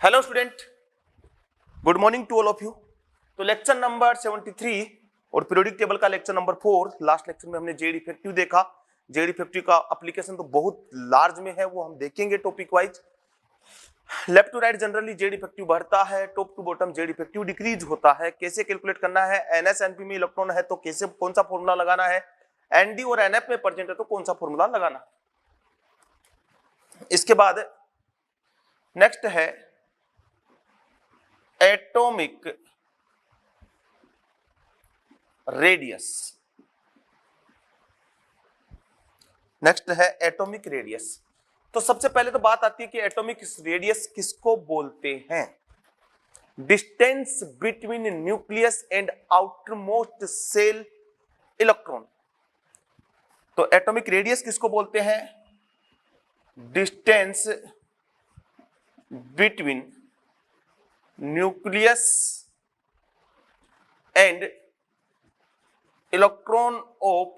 Hello student, good morning to all of you. तो lecture number 73 और periodic table का lecture number 4, last lecture में हमने Z effective देखा। जेड इफेक्टिव का एप्लीकेशन तो बहुत लार्ज में है, वो हम देखेंगे topic wise. Left to right generally Z effective बढ़ता है, top to bottom Z effective decrease होता है। कैसे कैलकुलेट करना है, एनएस एनपी में इलेक्ट्रॉन है तो कैसे कौन सा फॉर्मूला लगाना है, एनडी और एनएफ में प्रेजेंट है तो कौन सा फॉर्मूला लगाना। इसके बाद नेक्स्ट है एटॉमिक रेडियस। नेक्स्ट है एटॉमिक रेडियस। तो सबसे पहले तो बात आती है कि एटॉमिक रेडियस किसको बोलते हैं। Distance between nucleus and outermost shell electron. तो एटॉमिक रेडियस किसको बोलते हैं, distance between nucleus and electron of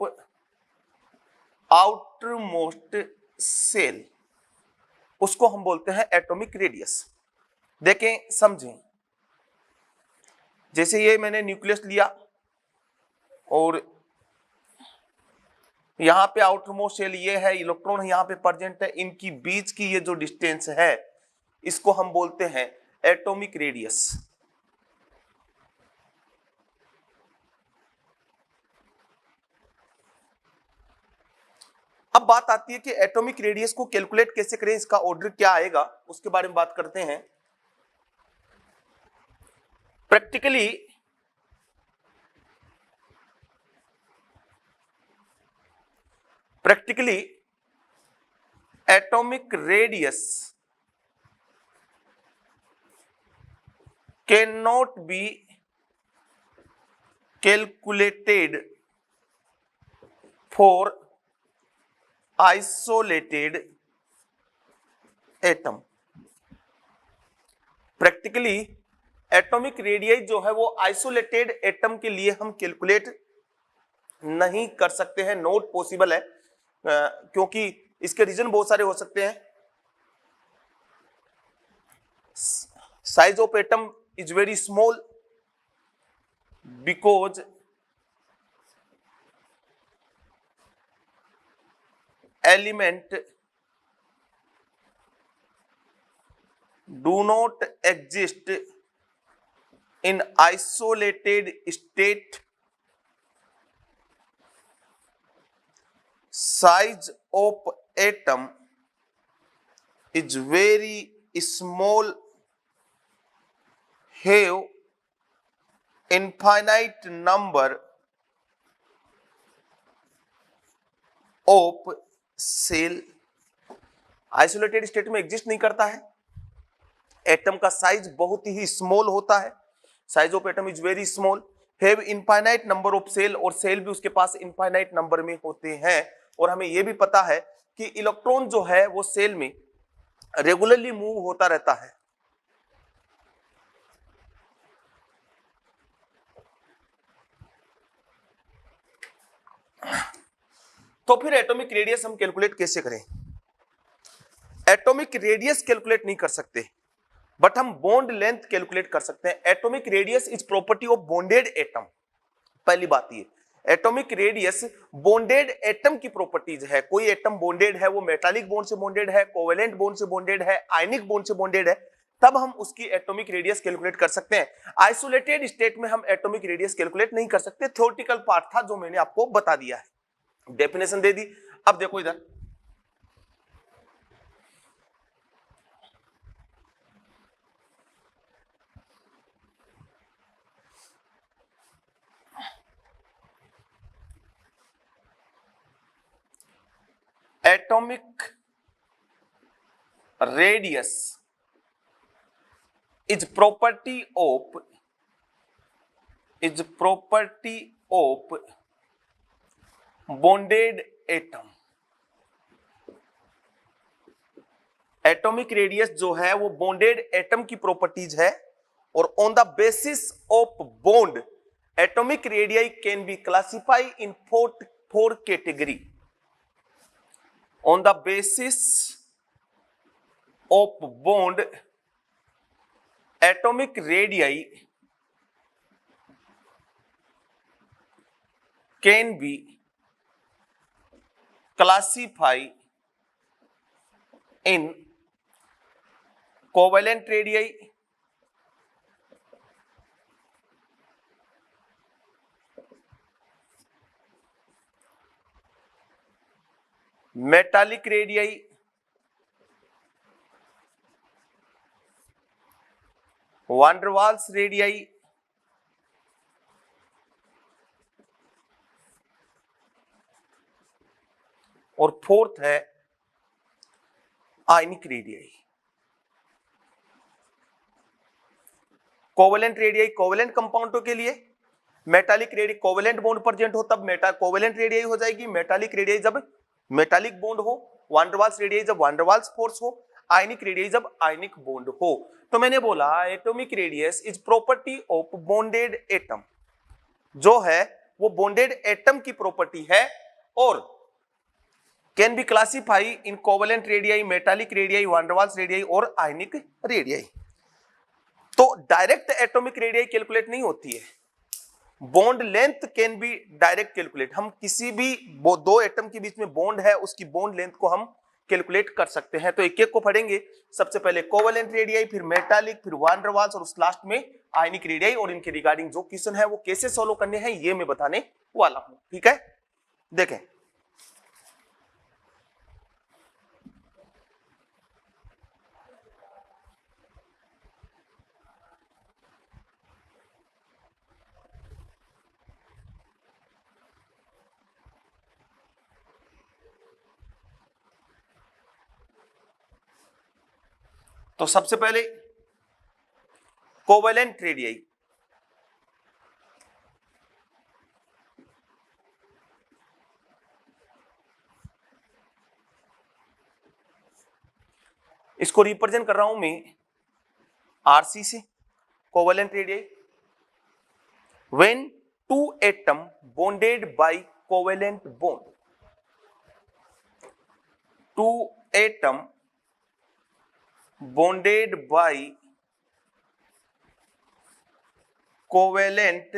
outermost shell, उसको हम बोलते हैं एटॉमिक रेडियस। देखें समझें, जैसे ये मैंने न्यूक्लियस लिया और यहां पे आउटरमोस्ट सेल ये है, इलेक्ट्रॉन यहां पे प्रेजेंट है, इनकी बीच की ये जो डिस्टेंस है इसको हम बोलते हैं एटॉमिक रेडियस। अब बात आती है कि एटॉमिक रेडियस को कैलकुलेट कैसे करें, इसका ऑर्डर क्या आएगा, उसके बारे में बात करते हैं। Practically atomic radius can not be calculated for isolated atom. Practically atomic radius जो है वो आइसोलेटेड एटम के लिए हम कैलकुलेट नहीं कर सकते हैं, नॉट पॉसिबल है, क्योंकि इसके रीजन बहुत सारे हो सकते हैं। Size of atom is very small because element do not exist in isolated state. Size of atom is very small, have infinite number of shell. Isolated state में एग्जिस्ट नहीं करता है, एटम का साइज बहुत ही स्मॉल होता है, size of atom is very small, have infinite number of shell, और shell भी उसके पास इनफाइनाइट नंबर में होते हैं। और हमें यह भी पता है कि इलेक्ट्रॉन जो है वो सेल में रेगुलरली मूव होता रहता है। तो फिर एटॉमिक रेडियस हम कैलकुलेट कैसे करें। एटॉमिक रेडियस कैलकुलेट नहीं कर सकते, बट हम बॉन्ड लेंथ कैलकुलेट कर सकते हैं। Atomic radius is property of bonded atom. पहली बात ये, एटॉमिक रेडियस बॉन्डेड एटम की प्रॉपर्टीज है। कोई एटम बॉन्डेड है, वो मेटालिक बॉन्ड से बॉन्डेड है, कोवेलेंट बॉन्ड से बॉन्डेड है, आयनिक बॉन्ड से बॉन्डेड है, तब हम उसकी एटॉमिक रेडियस कैलकुलेट कर सकते हैं। आइसोलेटेड स्टेट में हम एटॉमिक रेडियस कैलकुलेट नहीं कर सकते। थ्योरेटिकल पार्ट था जो मैंने आपको बता दिया है, डेफिनेशन दे दी। अब देखो इधर, atomic radius is property of bonded atom. Atomic radius जो है वो बॉन्डेड एटम की प्रॉपर्टीज है, और on the basis of bond atomic radius can be classify in four category. On the basis of bond, atomic radii can be classify in covalent radii, metallic radii, van der Waals radii और fourth है ionic radii. Covalent radii covalent कंपाउंडों के लिए, metallic radii covalent bond present हो तब covalent radii हो जाएगी, metallic radii जब मेटालिक बॉन्ड हो, वान डेर वाल्स रेडियाई जब वान डेर वाल्स फोर्स हो, आयनिक रेडियाई जब आयनिक बॉन्ड हो। तो मैंने बोला atomic radius is property of bonded atom, जो है वो बॉन्डेड एटम की प्रॉपर्टी है और can be classify in covalent radii, metallic radii, van der Waals radii और आयनिक रेडियाई। तो डायरेक्ट एटॉमिक रेडियाई कैलकुलेट नहीं होती है, bond length can be direct calculate. हम किसी भी दो एटम के बीच में बॉन्ड है उसकी बॉन्ड लेंथ को हम कैलकुलेट कर सकते हैं। तो एक एक को पढ़ेंगे, सबसे पहले कोवेलेंट रेडियाई, फिर मेटालिक, फिर वान डेर वाल्स और उस लास्ट में आयनिक रेडियाई। और इनके रिगार्डिंग जो क्वेश्चन है वो कैसे सॉल्व करने हैं ये मैं बताने वाला हूं, ठीक है। देखें, तो सबसे पहले कोवेलेंट रेडियाई, इसको रिप्रेजेंट कर रहा हूं मैं आरसी से। Covalent radii, when two atom bonded by covalent bond, two atom bonded by covalent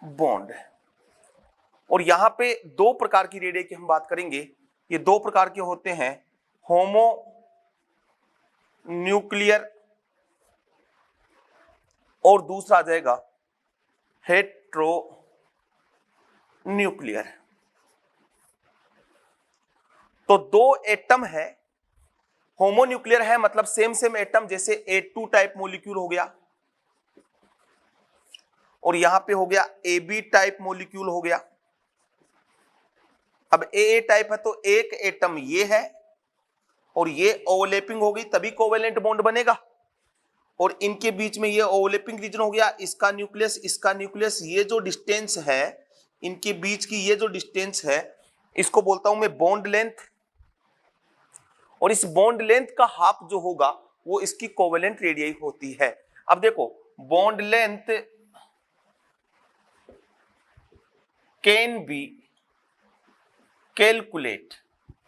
bond। और यहां पे दो प्रकार की रेडियाई की हम बात करेंगे। ये दो प्रकार के होते हैं, होमो न्यूक्लियर और दूसरा आ जाएगा हेट्रो न्यूक्लियर। तो दो एटम है, होमोन्यूक्लियर है मतलब सेम सेम एटम, जैसे A2 टाइप मॉलिक्यूल हो गया और यहां पे हो गया AB टाइप मॉलिक्यूल हो गया। अब AA टाइप है तो एक एटम ये है और ये ओवरलैपिंग होगी तभी कोवेलेंट बॉन्ड बनेगा, और इनके बीच में ये ओवरलैपिंग रीजन हो गया, इसका न्यूक्लियस इसका न्यूक्लियस, ये जो डिस्टेंस है इनके बीच की, ये जो डिस्टेंस है इसको बोलता हूं मैं बॉन्ड लेंथ। और इस बॉन्ड लेंथ का हाफ जो होगा वो इसकी कोवेलेंट रेडियाई होती है। अब देखो, bond length can B calculate,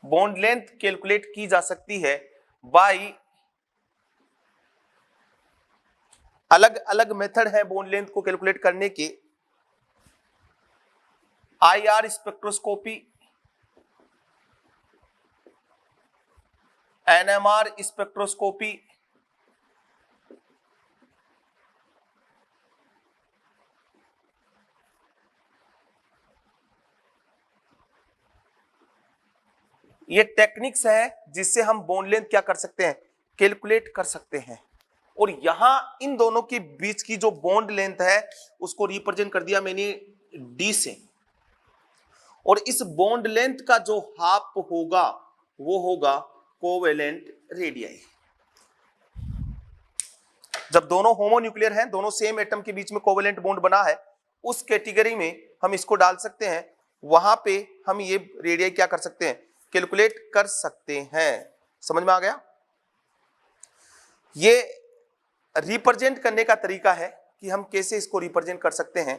bond length calculate की जा सकती है बाय, अलग अलग मेथड है बॉन्ड लेंथ को कैलकुलेट करने के। IR स्पेक्ट्रोस्कोपी, NMR स्पेक्ट्रोस्कोपी, ये टेक्निक्स है जिससे हम बॉन्ड लेंथ क्या कर सकते हैं, कैलकुलेट कर सकते हैं। और यहां इन दोनों के बीच की जो बॉन्ड लेंथ है उसको रिप्रेजेंट कर दिया मैंने D से, और इस बॉन्ड लेंथ का जो हाफ होगा वो होगा कोवेलेंट रेडियाई। जब दोनों होमोन्यूक्लियर हैं, दोनों सेम एटम के बीच में कोवेलेंट बॉन्ड बना है, उस कैटेगरी में हम इसको डाल सकते हैं, वहां पे हम ये रेडियाई क्या कर सकते हैं, कैलकुलेट कर सकते हैं। समझ में आ गया? ये रिप्रेजेंट करने का तरीका है कि हम कैसे इसको रिप्रेजेंट कर सकते हैं।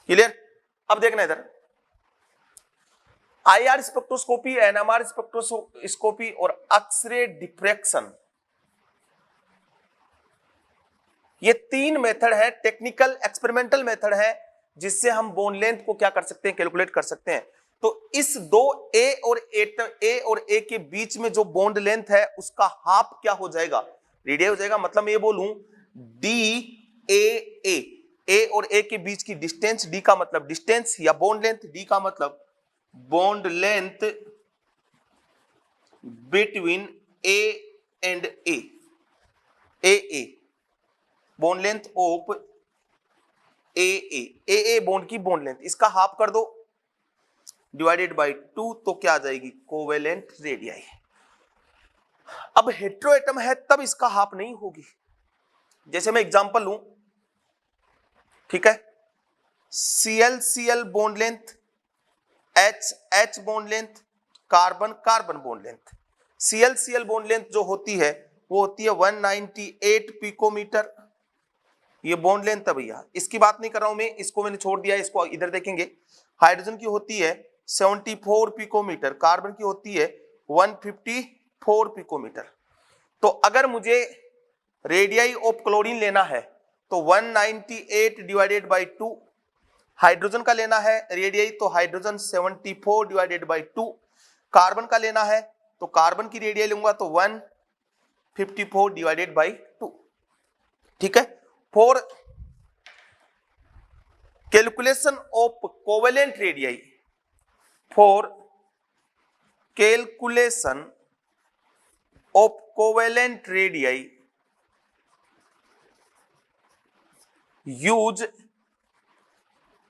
क्लियर? अब देखना इधर, IR स्पेक्ट्रोस्कोपी, NMR स्पेक्ट्रोस्कोपी और एक्सरे डिफ्रैक्शन, ये 3 मेथड है, टेक्निकल एक्सपेरिमेंटल मेथड है, जिससे हम बोन लेंथ को क्या कर सकते हैं, कैलकुलेट कर सकते हैं। तो इस दो ए और ए के बीच में जो बॉन्ड लेंथ है उसका हाफ क्या हो जाएगा, रेडियस हो जाएगा। मतलब मैं ये बोलूं ए और ए के बीच की डिस्टेंस, डी का मतलब डिस्टेंस या बॉन्ड लेंथ, डी का मतलब bond length between A and a bond length of a bond की बॉन्ड लेंथ, इसका हाफ कर दो डिवाइडेड बाय 2, तो क्या आ जाएगी, कोवेलेंट रेडियाई। अब हेटेरो एटम है तब इसका हाफ नहीं होगी। जैसे मैं एग्जांपल लूं, ठीक है, Cl bond length, H bond length, carbon bond length. Cl bond length जो होती है वो होती है 198 पिकोमीटर, ये बॉन्ड लेंथ है भैया, इसकी बात नहीं कर रहा हूं मैं, इसको मैंने छोड़ दिया, इसको इधर देखेंगे। हाइड्रोजन की होती है 74 पिकोमीटर, कार्बन की होती है 154 पिकोमीटर। तो अगर मुझे रेडियाई ऑफ क्लोरीन लेना है तो 198 डिवाइडेड बाई 2, हाइड्रोजन का लेना है रेडियाई तो हाइड्रोजन 74 डिवाइडेड बाई 2, कार्बन का लेना है तो कार्बन की रेडियाई लूंगा तो 154 डिवाइडेड बाई 2। ठीक है, for calculation of covalent radii, for calculation of covalent radii use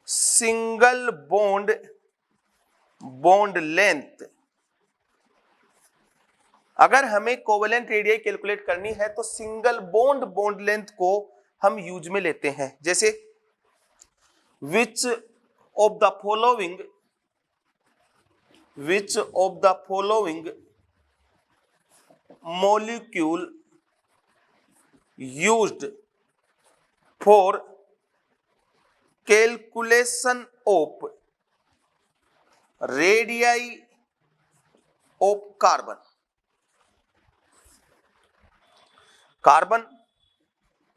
single bond length. अगर हमें कोवेलेंट रेडियाई कैलकुलेट करनी है तो सिंगल बॉन्ड लेंथ को हम यूज में लेते हैं। जैसे which of the following molecule used for calculation of radii of carbon,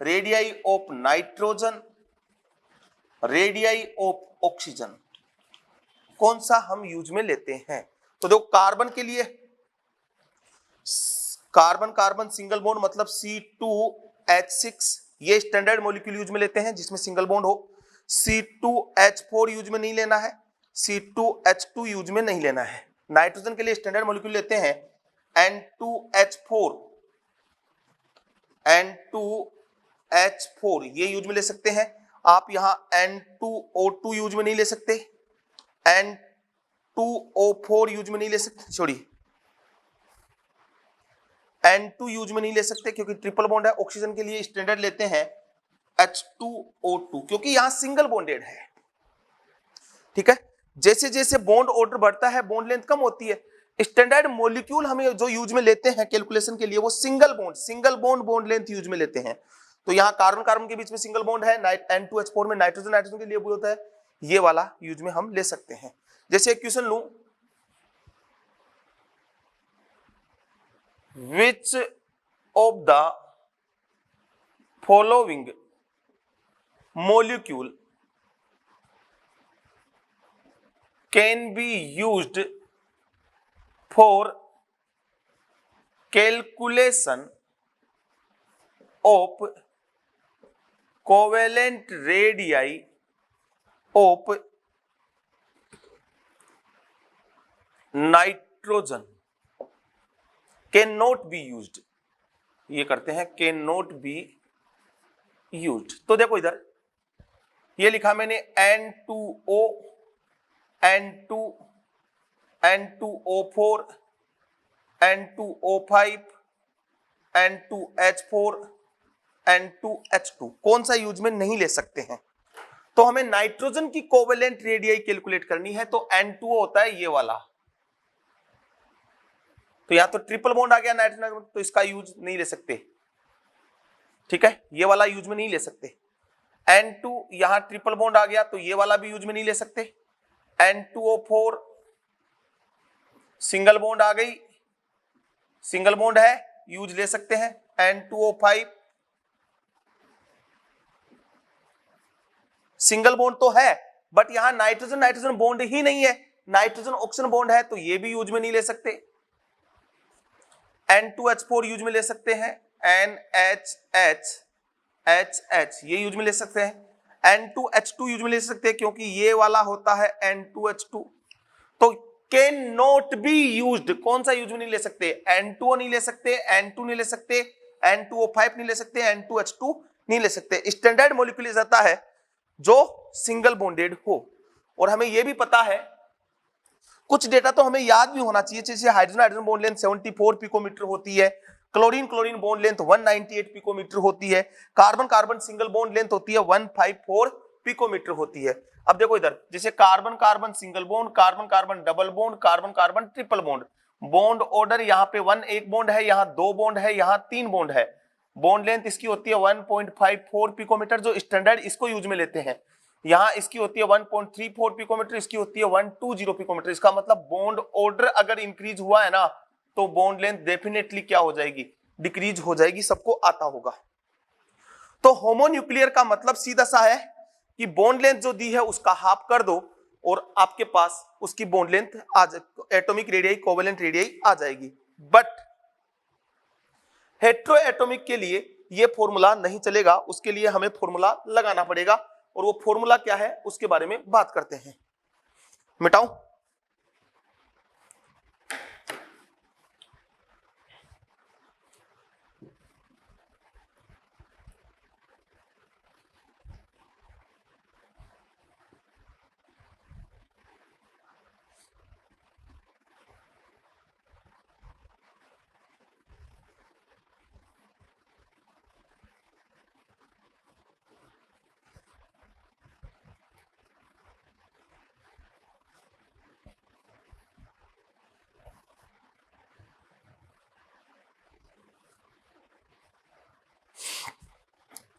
radii of nitrogen, radii of oxygen, कौन सा हम यूज में लेते हैं। तो देखो कार्बन के लिए कार्बन सिंगल बॉन्ड मतलब C2H6, ये स्टैंडर्ड मॉलिक्यूल यूज में लेते हैं जिसमें सिंगल बॉन्ड हो। C2H4 यूज में नहीं लेना है, C2H2 यूज में नहीं लेना है। नाइट्रोजन के लिए स्टैंडर्ड मॉलिक्यूल लेते हैं N2H4, ये यूज में ले सकते हैं। आप यहां N2O2 यूज में नहीं ले सकते, N2O4 यूज में नहीं ले सकते, सॉरी N2 यूज में नहीं ले सकते क्योंकि ट्रिपल बॉन्ड है। ऑक्सीजन के लिए स्टैंडर्ड लेते हैं H2O2 क्योंकि यहां सिंगल बॉन्डेड है। ठीक है, जैसे जैसे बॉन्ड ऑर्डर बढ़ता है बॉन्ड लेंथ कम होती है। स्टैंडर्ड मॉलिक्यूल हमें जो यूज में लेते हैं कैलकुलेशन के लिए वो सिंगल बॉन्ड लेंथ यूज में लेते हैं। तो यहाँ कार्बन के बीच में सिंगल बॉन्ड है, N2H4 में नाइट्रोजन के लिए भी होता है, ये वाला यूज में हम ले सकते हैं। जैसे एक क्वेश्चन लूं, which of the following molecule can be used for calculation of covalent radii of nitrogen, can not be used, ये करते हैं कैन नॉट बी यूज्ड। तो देखो इधर ये लिखा मैंने N2O, N2O4, N2O5, N2H4, N2H2, कौन सा यूज में नहीं ले सकते हैं। तो हमें नाइट्रोजन की कोवेलेंट रेडियाई कैलकुलेट करनी है तो N2O होता है ये वाला, तो यहां तो ट्रिपल बॉन्ड आ गया नाइट्रोजन, तो इसका यूज नहीं ले सकते। ठीक है, ये वाला यूज में नहीं ले सकते। N2 यहां ट्रिपल बॉन्ड आ गया तो ये वाला भी यूज में नहीं ले सकते। N2O4 सिंगल बॉन्ड आ गई, सिंगल बॉन्ड है, यूज ले सकते हैं N2O5, सिंगल बॉन्ड तो है बट यहां नाइट्रोजन नाइट्रोजन बॉन्ड ही नहीं है, नाइट्रोजन ऑक्सीजन बॉन्ड है तो ये भी यूज में नहीं ले सकते। N2H4 यूज में ले सकते हैं, NHH ये यूज में ले सकते हैं, N2H2 यूज में ले सकते हैं क्योंकि ये वाला होता है N2H2। तो कैन नॉट बी यूज्ड, कौन सा यूज में नहीं ले सकते, N2O नहीं ले सकते, N2 नहीं ले सकते, N2O5 नहीं ले सकते, N2H2 नहीं ले सकते। स्टैंडर्ड मॉलिक्यूल आता है जो सिंगल बॉन्डेड हो। और हमें यह भी पता है, कुछ डेटा तो हमें याद भी होना चाहिए, जैसे hydrogen hydrogen bond length 74 picometre होती है, chlorine chlorine bond length 198 picometre होती है, carbon carbon single bond length होती है 154 पिकोमीटर होती है। अब देखो इधर, जैसे carbon carbon single bond, carbon carbon double bond, carbon carbon triple bond, bond order यहाँ पे 1 एक बॉन्ड है, यहाँ 2 बॉन्ड है, यहाँ 3 बॉन्ड है, बॉन्ड लेंथ इसकी होती है 1.54 पिकोमीटर जो स्टैंडर्ड इसको यूज में लेते हैं, यहां इसकी होती है 1.34 पिकोमीटर, इसकी होती है 120 पिकोमीटर। इसका मतलब बॉन्ड ऑर्डर अगर इंक्रीज हुआ है ना तो बॉन्ड लेंथ डेफिनेटली क्या हो जाएगी, डिक्रीज हो जाएगी, सबको आता होगा। तो होमोन्यूक्लियर का मतलब सीधा सा है कि बॉन्ड लेंथ जो दी है उसका हाफ कर दो और आपके पास उसकी बॉन्ड लेंथ आ जाए, एटॉमिक रेडियस कोवेलेंट रेडियस आ जाएगी। बट हेट्रो एटॉमिक के लिए यह फॉर्मूला नहीं चलेगा, उसके लिए हमें फॉर्मूला लगाना पड़ेगा और वो फॉर्मूला क्या है उसके बारे में बात करते हैं। मिटाऊं,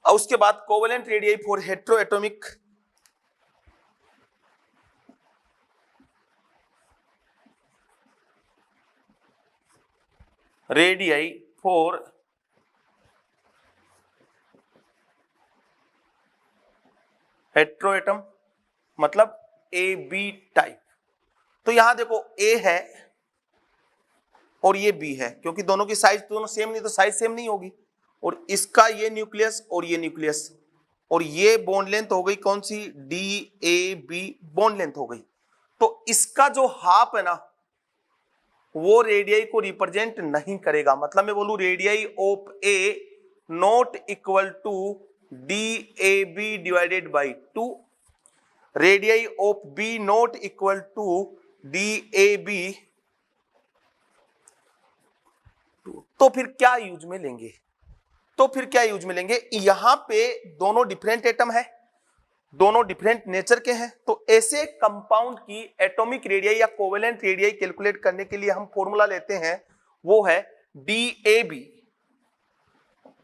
और उसके बाद covalent radius for hetero atomic radius for hetero atom मतलब ए बी टाइप। तो यहां देखो ए है और ये बी है, क्योंकि दोनों की साइज दोनों सेम नहीं तो साइज सेम नहीं होगी, और इसका ये न्यूक्लियस और ये न्यूक्लियस और ये बॉन्ड लेंथ हो गई कौन सी, D A B bond length हो गई। तो इसका जो हाफ है ना वो रेडियस को रिप्रेजेंट नहीं करेगा, मतलब मैं बोलूं radius of A not equal to D A B divided by 2, radius of B not equal to D A B, तो फिर क्या यूज में लेंगे, तो फिर क्या यूज में लेंगे, यहां पे दोनों डिफरेंट एटम है, दोनों डिफरेंट नेचर के हैं, तो ऐसे कंपाउंड की एटॉमिक रेडियस या कोवेलेंट रेडियस कैलकुलेट करने के लिए हम फॉर्मूला लेते हैं, वो है DAB,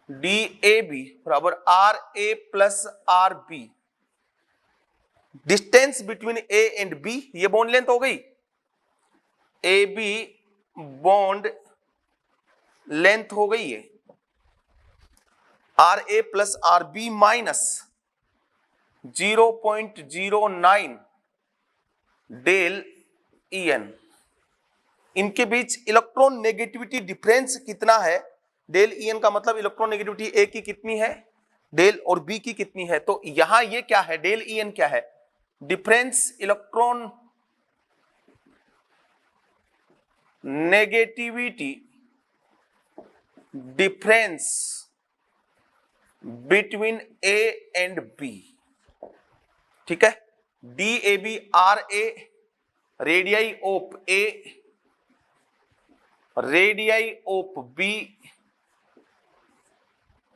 DAB बराबर RA plus RB, distance between A and B, ये बॉन्ड लेंथ हो गई, AB बॉन्ड लेंथ हो गई है, RA plus RB minus 0.09 del EN, इनके बीच इलेक्ट्रॉन नेगेटिविटी डिफरेंस कितना है, डेल EN का मतलब इलेक्ट्रॉन नेगेटिविटी A की कितनी है, डेल और B की कितनी है, तो यहां ये क्या है, डेल EN क्या है, difference electron negativity difference between A and B, ठीक है, DAB RA radius of A radius of B,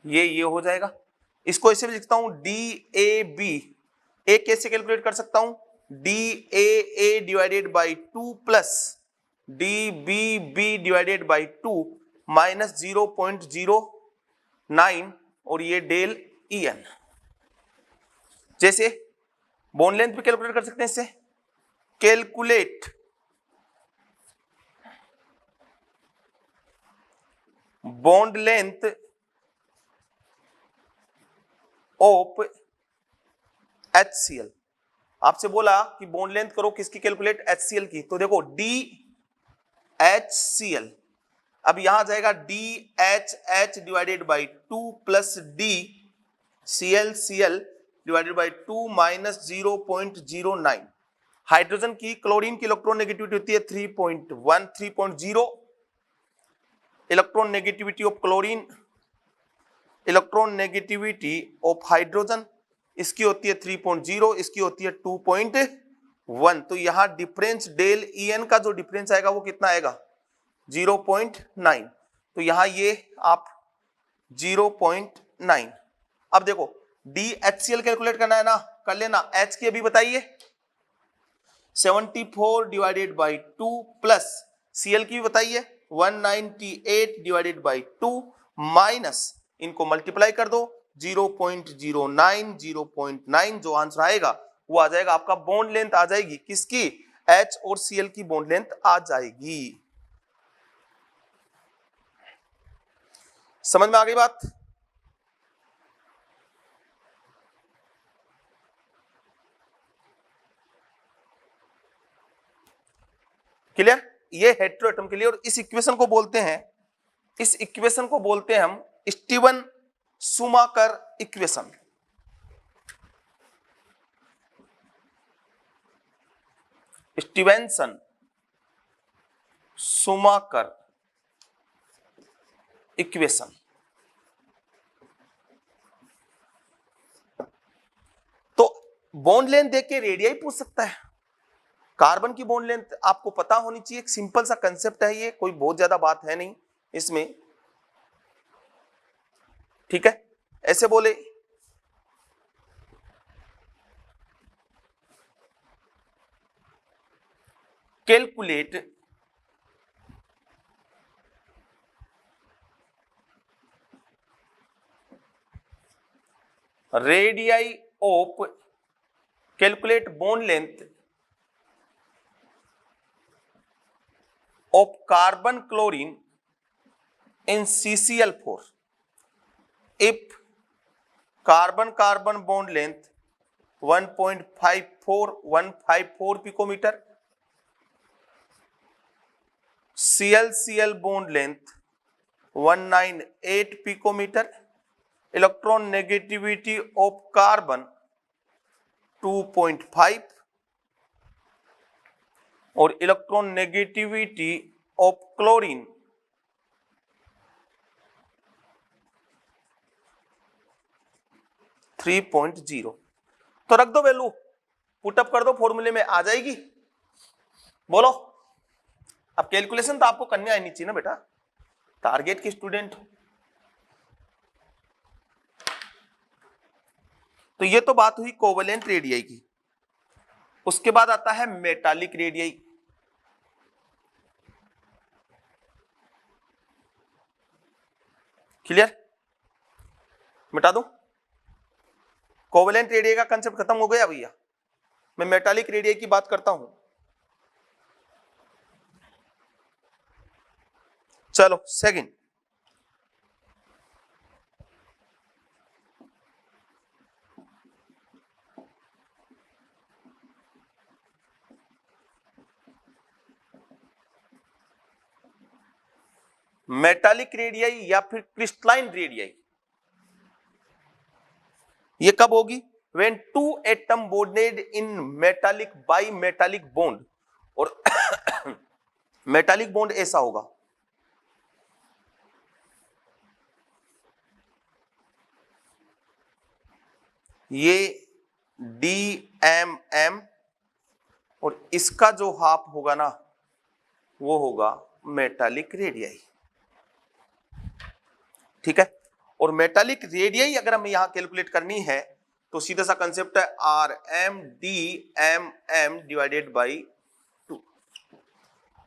ये हो जाएगा। इसको ऐसे भी लिखता हूं DAB, A कैसे कैलकुलेट कर सकता हूं, DAA divided by 2 plus DBB divided by 2 minus 0.09 और ये डेल EN। जैसे बॉन्ड लेंथ भी कैलकुलेट कर सकते हैं इससे, calculate bond length of HCl। आपसे बोला कि बॉन्ड लेंथ करो किसकी कैलकुलेट, HCl की। तो देखो DHCl, अब यहां जाएगा DHH divided by 2 plus DClCl divided by 2 minus 0.09। Hydrogen की क्लोरीन की इलेक्ट्रॉन नेगेटिविटी होती है 3.1 3.0। Electron negativity of chlorine, electron negativity of hydrogen, इसकी होती है 3.0, इसकी होती है 2.1। तो यहां डिफरेंस डेल EN का जो डिफरेंस आएगा वो कितना आएगा 0.9। तो यहां ये आप 0.9। अब देखो DHCl कैलकुलेट करना है ना, कर लेना। H की अभी बताइए 74 डिवाइडेड बाई 2 प्लस Cl की बताइए 198 डिवाइडेड बाई 2 माइनस, इनको मल्टीप्लाई कर दो 0.09 0.9, जो आंसर आएगा वो आ जाएगा आपका बॉन्ड लेंथ आ जाएगी किसकी, H और Cl की बॉन्ड लेंथ आ जाएगी। समझ में आ गई बात? क्लियर? ये हेटेरोएटम के लिए। और इस इक्वेशन को बोलते हैं, इस इक्वेशन को बोलते हैं हम Steven Schumacher equation. Stevenson Schumacher equation. तो बॉन्ड लेंथ देख के रेडियाई पूछ सकता है। कार्बन की बॉन्ड लेंथ आपको पता होनी चाहिए, एक सिंपल सा कंसेप्ट है ये, कोई बहुत ज्यादा बात है नहीं इसमें। ठीक है, ऐसे बोले calculate radii of, calculate bond length of carbon chlorine in CCl4 if carbon carbon bond length 1.54 picometer, Cl bond length 198 picometer, electron negativity of carbon 2.5 और इलेक्ट्रॉन नेगेटिविटी ऑफ क्लोरीन 3.0। तो रख दो वैल्यू, पुटअप कर दो, फॉर्मूले में आ जाएगी। बोलो, अब कैलकुलेशन तो आपको करनी आनी चाहिए ना बेटा, टारगेट के स्टूडेंट। तो ये तो बात हुई कोवेलेंट रेडियाई की। उसके बाद आता है मेटालिक रेडियाई। क्लियर? मिटा दूं? कोवेलेंट रेडियाई का कंसेप्ट खत्म हो गया भैया। मैं मेटालिक रेडियाई की बात करता हूं। चलो सेकंड, मेटालिक रेडियाई या फिर क्रिस्टलाइन रेडियाई, ये कब होगी? when two atom bonded in metallic by metallic bond, और मेटालिक बॉन्ड ऐसा होगा, ये DMM और इसका जो हाफ होगा ना वो होगा मेटालिक रेडियाई। ठीक है, और मेटालिक रेडियाई अगर हमें यहां कैलकुलेट करनी है तो सीधा सा कंसेप्ट है RMDMM डिवाइडेड बाई 2।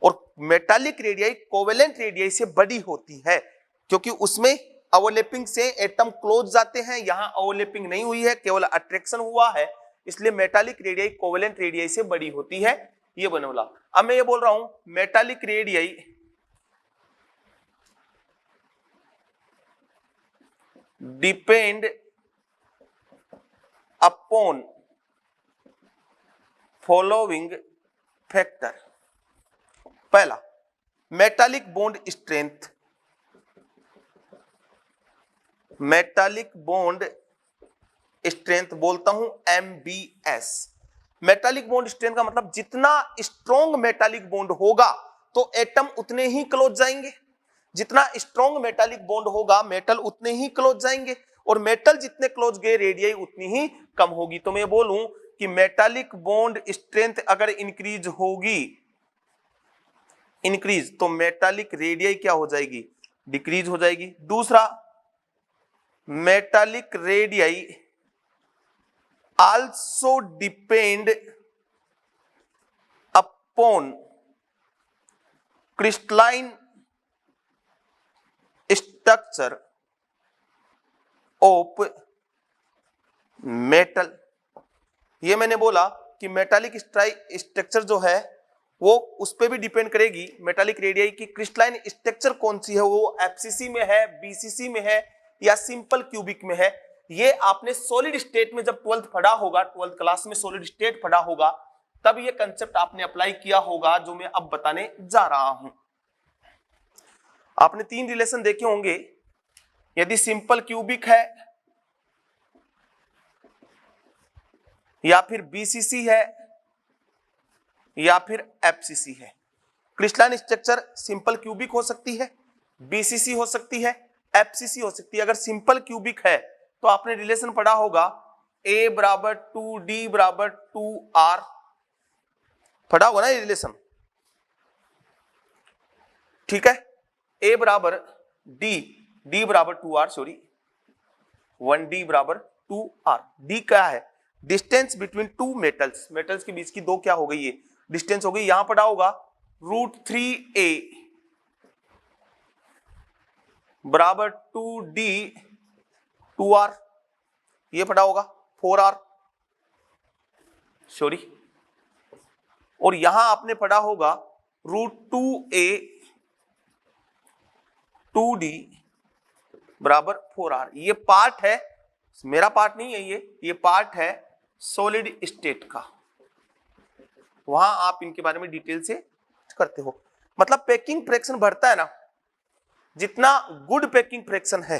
और मेटालिक रेडियाई कोवेलेंट रेडियाई से बड़ी होती है क्योंकि उसमें ओवरलैपिंग से एटम क्लोज जाते हैं, यहां ओवरलैपिंग नहीं हुई है, केवल अट्रैक्शन हुआ है, इसलिए मेटालिक रेडियाई कोवेलेंट रेडियाई से बड़ी होती है। ये बने बोला। अब मैं ये बोल रहा हूं metallic radii depend upon following factor. पहला, metallic bond strength, metallic bond strength बोलता हूं MBS। मेटालिक बॉन्ड स्ट्रेंथ का मतलब जितना स्ट्रॉन्ग मेटालिक बॉन्ड होगा तो एटम उतने ही क्लोज जाएंगे, जितना स्ट्रॉन्ग मेटालिक बॉन्ड होगा मेटल उतने ही क्लोज जाएंगे, और मेटल जितने क्लोज गए रेडियस उतनी ही कम होगी। तो मैं बोलूं कि मेटालिक बॉन्ड स्ट्रेंथ अगर इंक्रीज होगी, इंक्रीज, तो मेटालिक रेडियस क्या हो जाएगी, डिक्रीज हो जाएगी। दूसरा, metallic radius also depend upon crystalline structure of metal. ये मैंने बोला कि मेटालिक स्ट्रक्चर जो है वो उस पर भी डिपेंड करेगी मेटालिक रेडियस की क्रिस्टलाइन स्ट्रक्चर कौन सी है, वो FCC में है, BCC में है या सिंपल क्यूबिक में है। ये आपने सॉलिड स्टेट में जब 12th पढ़ा होगा, 12th क्लास में सॉलिड स्टेट पढ़ा होगा, तब ये कंसेप्ट आपने अप्लाई किया होगा जो मैं अब बताने जा रहा हूं। आपने 3 रिलेशन देखे होंगे, यदि सिंपल क्यूबिक है या फिर BCC है या फिर FCC है। क्रिस्टलाइन स्ट्रक्चर सिंपल क्यूबिक हो सकती है, BCC हो सकती है, FCC हो सकती है। अगर सिंपल क्यूबिक है तो आपने रिलेशन पढ़ा होगा A बराबर 2D बराबर 2R, पढ़ा होगा ना ये रिलेशन, ठीक है। A बराबर D बराबर 2R, सॉरी 1D बराबर 2R। D क्या है, distance between two metals, metals के बीच की दो क्या हो गई, ये डिस्टेंस हो गई। यहां पढ़ा होगा √3a बराबर 2D 2R, ये पढ़ा होगा 4R, सॉरी। और यहां आपने पढ़ा होगा √2a 2D बराबर 4R। ये पार्ट है, मेरा पार्ट नहीं है, ये पार्ट है सॉलिड स्टेट का, वहां आप इनके बारे में डिटेल से करते हो। मतलब पैकिंग फ्रैक्शन बढ़ता है ना, जितना गुड पैकिंग फ्रैक्शन है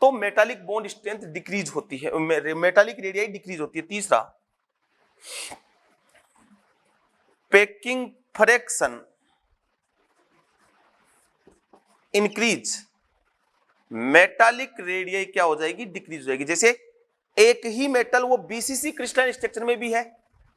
तो मेटालिक बॉन्ड स्ट्रेंथ डिक्रीज होती है, मेटालिक रेडियस डिक्रीज होती है। तीसरा, packing fraction increase, metallic radius क्या हो जाएगी, डिक्रीज हो जाएगी। जैसे एक ही मेटल वो BCC क्रिस्टलाइन स्ट्रक्चर में भी है,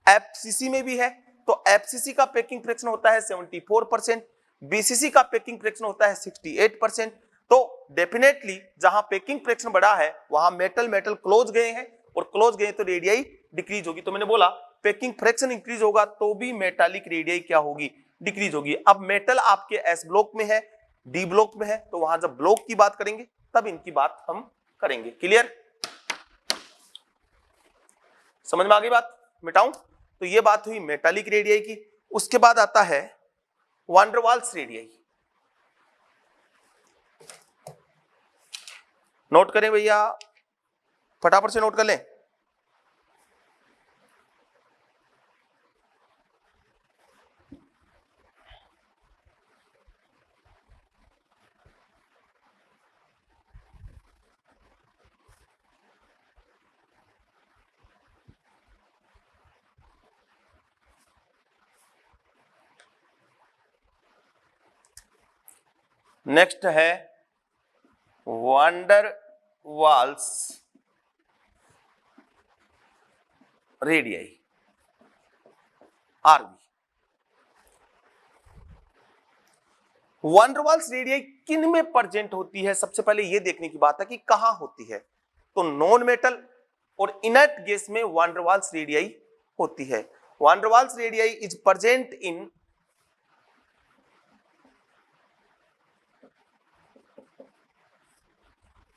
FCC में भी है, तो FCC का पैकिंग फ्रैक्शन होता है 74%, BCC का पैकिंग फ्रैक्शन होता है 68%। तो डेफिनेटली जहां पैकिंग फ्रैक्शन बढ़ा है वहां मेटल मेटल क्लोज गए हैं, और क्लोज गए तो रेडियस डिक्रीज होगी। तो मैंने बोला पैकिंग फ्रैक्शन इंक्रीज होगा तो भी मेटालिक रेडियस क्या होगी, डिक्रीज होगी। अब मेटल आपके S ब्लॉक में है, D ब्लॉक में है, तो वहां जब ब्लॉक की बात करेंगे तब इनकी बात हम करेंगे। क्लियर, समझ में आ गई बात, मिटाऊं? तो ये बात हुई मेटालिक रेडियस की। उसके बाद आता है van der Waals radius. Note करें भैया, फटाफट से नोट कर लें। नेक्स्ट है van der Waals radius, RV। वान डर वाल्स रेडियस किन में प्रेजेंट होती है, सबसे पहले यह देखने की बात है कि कहां होती है। तो नॉन मेटल और इनर्ट गैस में वान डर वाल्स रेडियस होती है। Van der Waals radius is present in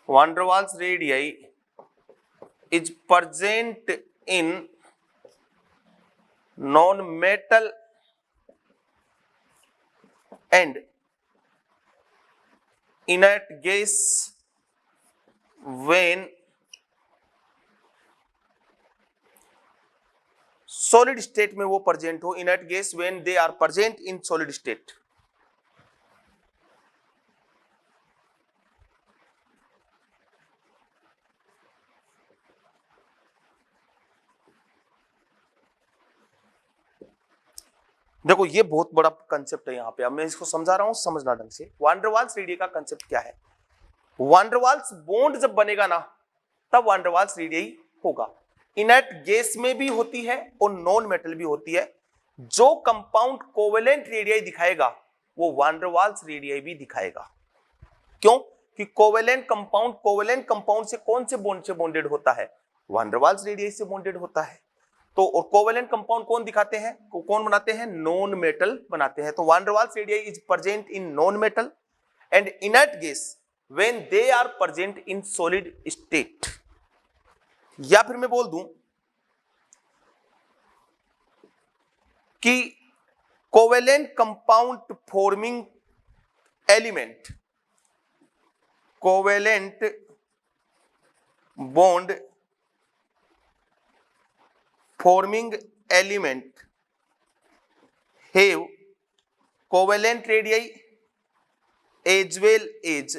van der Waals radius is present in non-metal and inert gas when solid state में वो प्रेजेंट हो, inert gas when they are present in solid state. देखो ये बहुत बड़ा concept है यहाँ पे, अब मैं इसको समझा रहा हूं, समझना ढंग से। वान डेर वाल्स रेडियई का कंसेप्ट क्या है? वान डेर वाल्स बॉन्ड जब बनेगा ना, तब वान डेर वाल्स रेडियई होगा। इनर्ट गैस में भी होती है और नॉन मेटल भी होती है। जो कंपाउंड कोवेलेंट रेडियई दिखाएगा वो वान डेर वाल्स रेडियई भी दिखाएगा। क्यों? कि कोवेलेंट कंपाउंड से कौन से बॉन्ड से बॉन्डेड होता है? वान डेर वाल्स रेडियई से बॉन्डेड होता है। तो और कोवेलेंट कंपाउंड कौन दिखाते हैं, कौन बनाते हैं? नॉन मेटल बनाते हैं। तो van der Waals radii is present in non metal and inert gas when they are present in solid state. या फिर मैं बोल दूं कि covalent compound forming element, covalent bond forming element have covalent radii as well as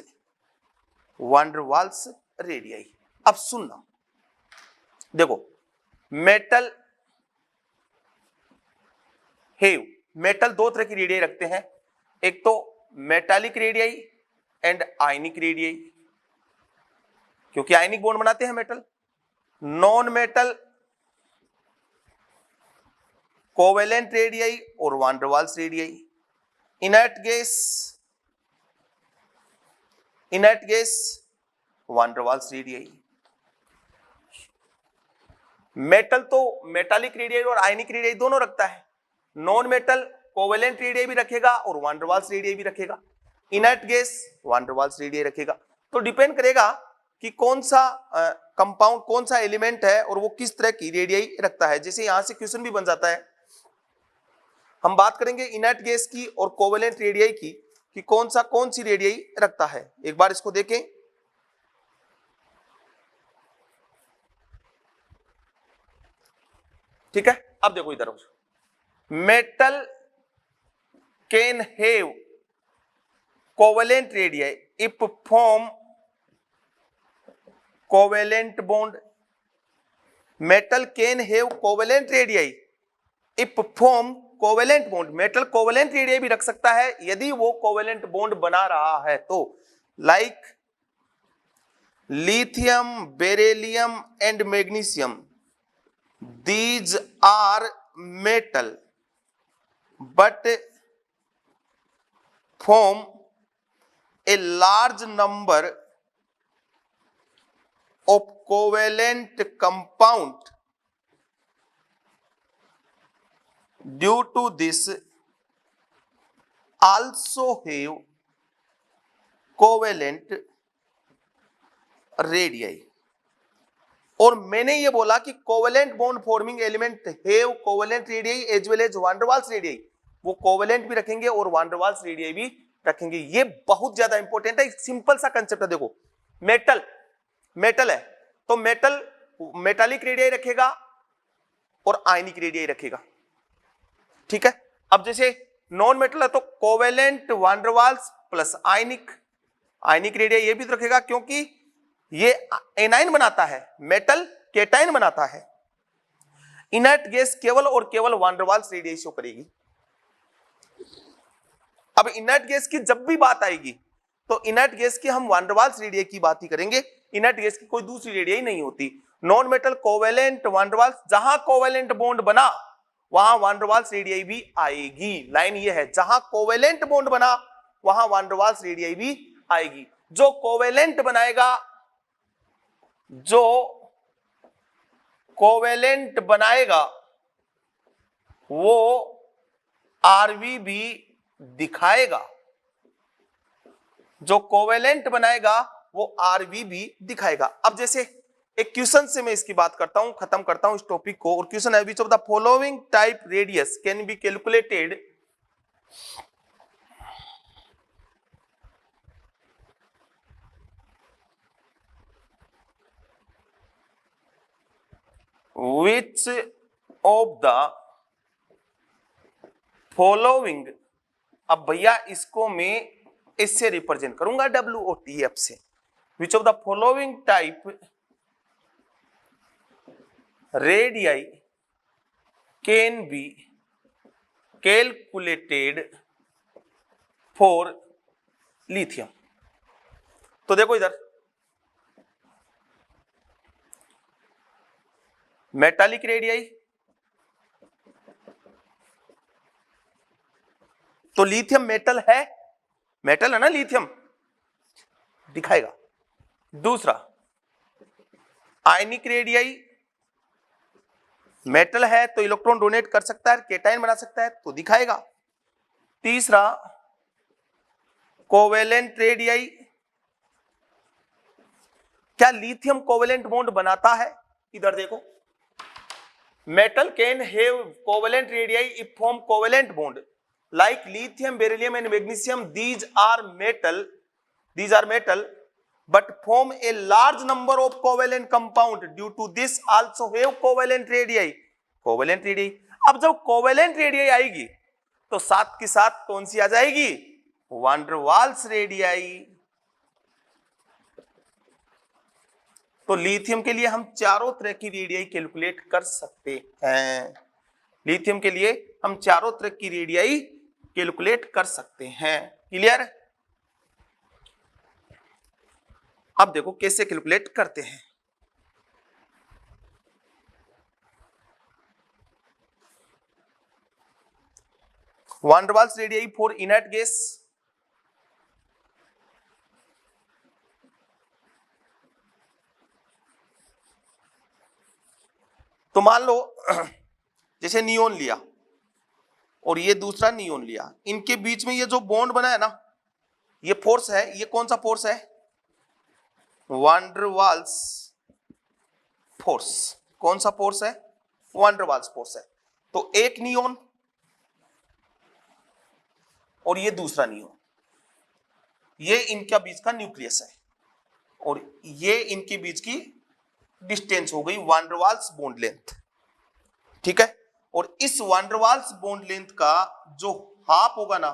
van der Waals radii। अब सुनना, देखो metal have, metal दो तरह की रेडियई रखते हैं, एक तो metallic radii and ionic radii, क्योंकि आयनिक बॉन्ड बनाते हैं metal. Non metal covalent radii और वान der Waals radii. Inert gas वान डेर वाल्स रेडियई। मेटल तो मेटालिक रेडियई और आयनिक रेडियई दोनों रखता है। नॉन मेटल कोवेलेंट रेडियई भी रखेगा और वान डेर वाल्स रेडियई भी रखेगा। इनर्ट गैस वान डेर वाल्स रेडियई रखेगा। तो डिपेंड करेगा कि कौन सा कंपाउंड, कौन सा एलिमेंट है और वो किस तरह की रेडियई रखता है। जैसे यहां से क्वेश्चन भी बन जाता है, हम बात करेंगे इनर्ट गैस की और कोवेलेंट रेडियई की, कि कौन सी रेडियई रखता है। एक बार इसको देखें, ठीक है। अब देखो इधर, metal can have covalent radii if form covalent bond. Metal can have covalent radii if form covalent bond. Metal covalent radii भी रख सकता है यदि वो कोवेलेंट बॉन्ड बना रहा है तो, like lithium, beryllium and magnesium, these are metal but form a large number of covalent compound. Due to this, also have covalent radii। और मैंने ये बोला कि covalent bond forming element have covalent radii as well as van der Waals radii. वो covalent भी रखेंगे और वान der Waals radii भी रखेंगे। ये बहुत ज्यादा इंपॉर्टेंट है, सिंपल सा कंसेप्ट है। देखो मेटल है तो मेटल मेटालिक रेडियई रखेगा और आयनिक रेडियई रखेगा, ठीक है। अब जैसे नॉन मेटल है तो कोवेलेंट वान डेर वाल्स प्लस आयनिक रेडियई ये भी तो रखेगा, क्योंकि ये एनाइन बनाता है, मेटल केटाइन बनाता है। इनर्ट गैस केवल और केवल वान डेर वाल्स रेडियई शो करेगी। अब इनर्ट गैस की जब भी बात आएगी तो इनर्ट गैस की हम वान डेर वाल्स रेडियई की बात ही करेंगे। इनर्ट गैस की कोई दूसरी रेडियई नहीं होती। नॉन मेटल कोवेलेंट वान डेर वाल्स, जहां कोवेलेंट बॉन्ड बना वहां वान डेर वाल्स रेडियई भी आएगी। लाइन ये है, जहां कोवेलेंट बॉन्ड बना वहां वान डेर वाल्स रेडियई भी आएगी। जो कोवेलेंट बनाएगा वो आरवी भी दिखाएगा। जो कोवेलेंट बनाएगा वो आरवी भी दिखाएगा। अब जैसे एक क्वेश्चन से मैं इसकी बात करता हूं, खत्म करता हूं इस टॉपिक को। और क्वेश्चन है, which of the following type radius can be calculated which of the following, अब भैया इसको मैं इससे रिप्रेजेंट करूंगा WOTF से, which of the following type radii can be calculated for lithium. तो देखो इधर मेटालिक रेडियाई, तो लिथियम मेटल है, मेटल है ना लिथियम, दिखाएगा। दूसरा आयनिक रेडियाई, मेटल है तो इलेक्ट्रॉन डोनेट कर सकता है, केटाइन बना सकता है, तो दिखाएगा। तीसरा कोवेलेंट रेडियाई, क्या लिथियम कोवेलेंट बॉन्ड बनाता है? इधर देखो, metal can have covalent radii if form covalent bond like lithium, beryllium and magnesium. These are metal but form a large number of covalent compound. Due to this also have covalent radii. अब जब covalent radii आएगी तो साथ के साथ कौन सी आ जाएगी? van der Waals radii। तो लिथियम के लिए हम चारों तरह की रेडियाई कैलकुलेट कर सकते हैं। लिथियम के लिए हम चारों तरह की रेडियाई कैलकुलेट कर सकते हैं। क्लियर? अब देखो कैसे कैलकुलेट करते हैं। van der Waals radii for inert gas, तो मान लो जैसे नियोन लिया और ये दूसरा नियोन लिया, इनके बीच में ये जो बॉन्ड बना है ना, ये फोर्स है, ये कौन सा फोर्स है? van der Waals force. कौन सा फोर्स है? van der Waals फोर्स है। तो एक नियोन और ये दूसरा नियोन, ये इनका बीच का न्यूक्लियस है और ये इनके बीच की डिस्टेंस हो गई van der Waals bond length. ठीक है, और इस van der Waals bond length का जो हाफ होगा ना,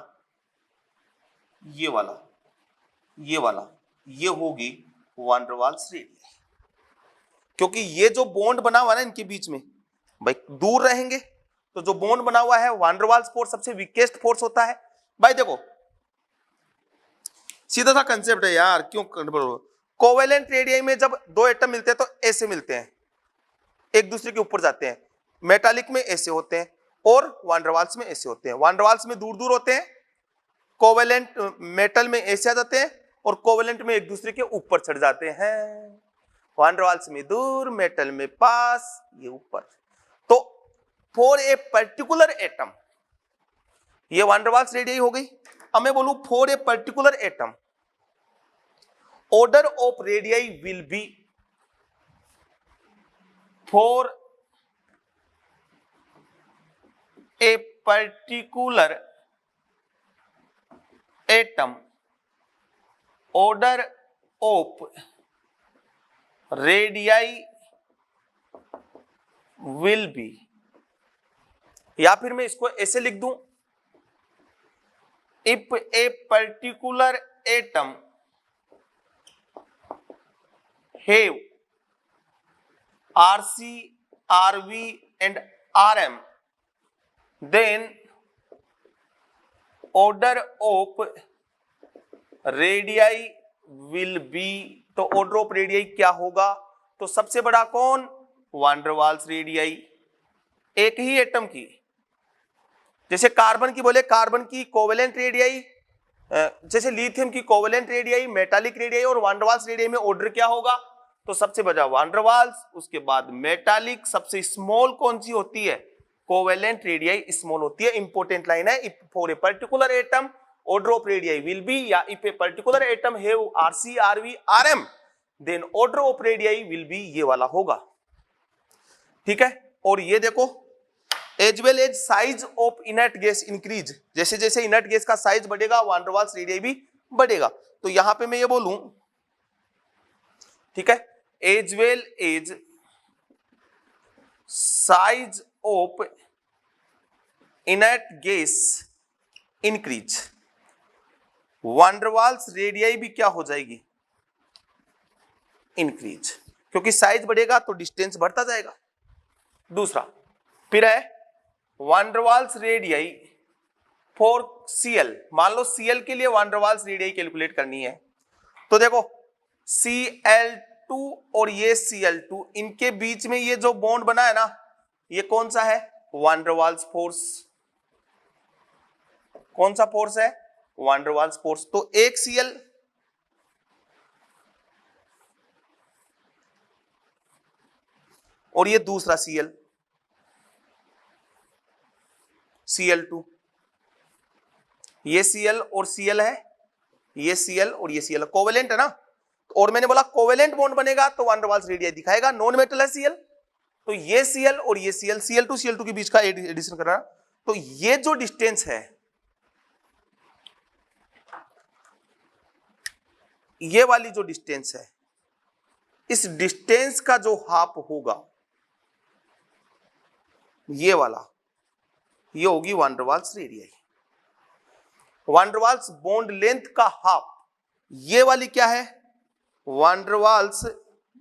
ये वाला, ये होगी van der Waals रेडियाई। क्योंकि ये जो बॉन्ड बना हुआ है ना इनके बीच में, भाई दूर रहेंगे तो जो बॉन्ड बना हुआ है van der Waals फोर्स सबसे वीकेस्ट फोर्स होता है। भाई देखो सीधा सा कंसेप्ट है यार, क्यों? कोवेलेंट रेडियाई में जब दो एटम मिलते हैं तो ऐसे मिलते हैं, एक दूसरे के ऊपर जाते हैं। मेटालिक में ऐसे होते हैं और van der Waals में ऐसे होते हैं। van der Waals में दूर दूर होते हैं, कोवेलेंट मेटल में ऐसे आ जाते हैं और कोवेलेंट में एक दूसरे के ऊपर चढ़ जाते हैं। van der Waals में दूर, मेटल में पास, ये ऊपर। तो फॉर ए पर्टिकुलर एटम, ये van der Waals रेडियाई हो गई। अब मैं बोलूं for a particular atom order of radii will B, for a particular atom order of radii will be, या फिर मैं इसको ऐसे लिख दूं, if a particular atom have RC, RV and RM, then order of radii will be, तो order of radii क्या होगा? तो सबसे बड़ा कौन? van der Waals रेडियाई, एक ही एटम की। जैसे कार्बन की बोले, कार्बन की कोवेलेंट रेडियाई, जैसे लिथियम की कोवेलेंट रेडियाई, मेटालिक रेडियाई और van der Waals रेडियाई में ऑर्डर क्या होगा? तो सबसे बड़ा van der Waals, उसके बाद मेटालिक, सबसे स्मॉल कौन सी होती है? कोवेलेंट रेडियाई स्मॉल होती है। इंपॉर्टेंट लाइन है, if for a particular atom order of radii will be, या if a particular atom have RC, RV, RM, then order of radii will be, ये वाला होगा। ठीक है, और ये देखो as well as size of inert gas increase, जैसे जैसे इनर्ट गैस का साइज बढ़ेगा van der Waals रेडियाई भी बढ़ेगा। तो यहां पे मैं ये बोलूं, ठीक है, as well as size of inert gas increase, van der Waals radii भी क्या हो जाएगी, इंक्रीज, क्योंकि साइज बढ़ेगा तो डिस्टेंस बढ़ता जाएगा। दूसरा फिर है van der Waals radii for Cl, मान लो Cl के लिए van der Waals radii calculate करनी है, तो देखो Cl2 और ये Cl2, इनके बीच में ये जो बॉन्ड बना है ना, ये कौन सा है, वान डेर वाल्स फोर्स। कौन सा फोर्स है, वान डेर वाल्स फोर्स। तो एक Cl और ये दूसरा Cl, Cl2, ये Cl और Cl है, ये Cl और ये Cl कोवेलेंट है ना, और मैंने बोला कोवेलेंट बॉन्ड बनेगा तो वान डेर वाल्स रेडियस दिखाएगा, नॉन मेटल है Cl, तो ये Cl और ये Cl, Cl2 Cl2 के बीच का एडिशन कर रहा, तो ये जो डिस्टेंस है, ये वाली जो डिस्टेंस है, इस डिस्टेंस का जो हाफ होगा, ये वाला, ये होगी वान der Waals radius. Van der Waals bond length का हाफ, ये वाली क्या है, van der Waals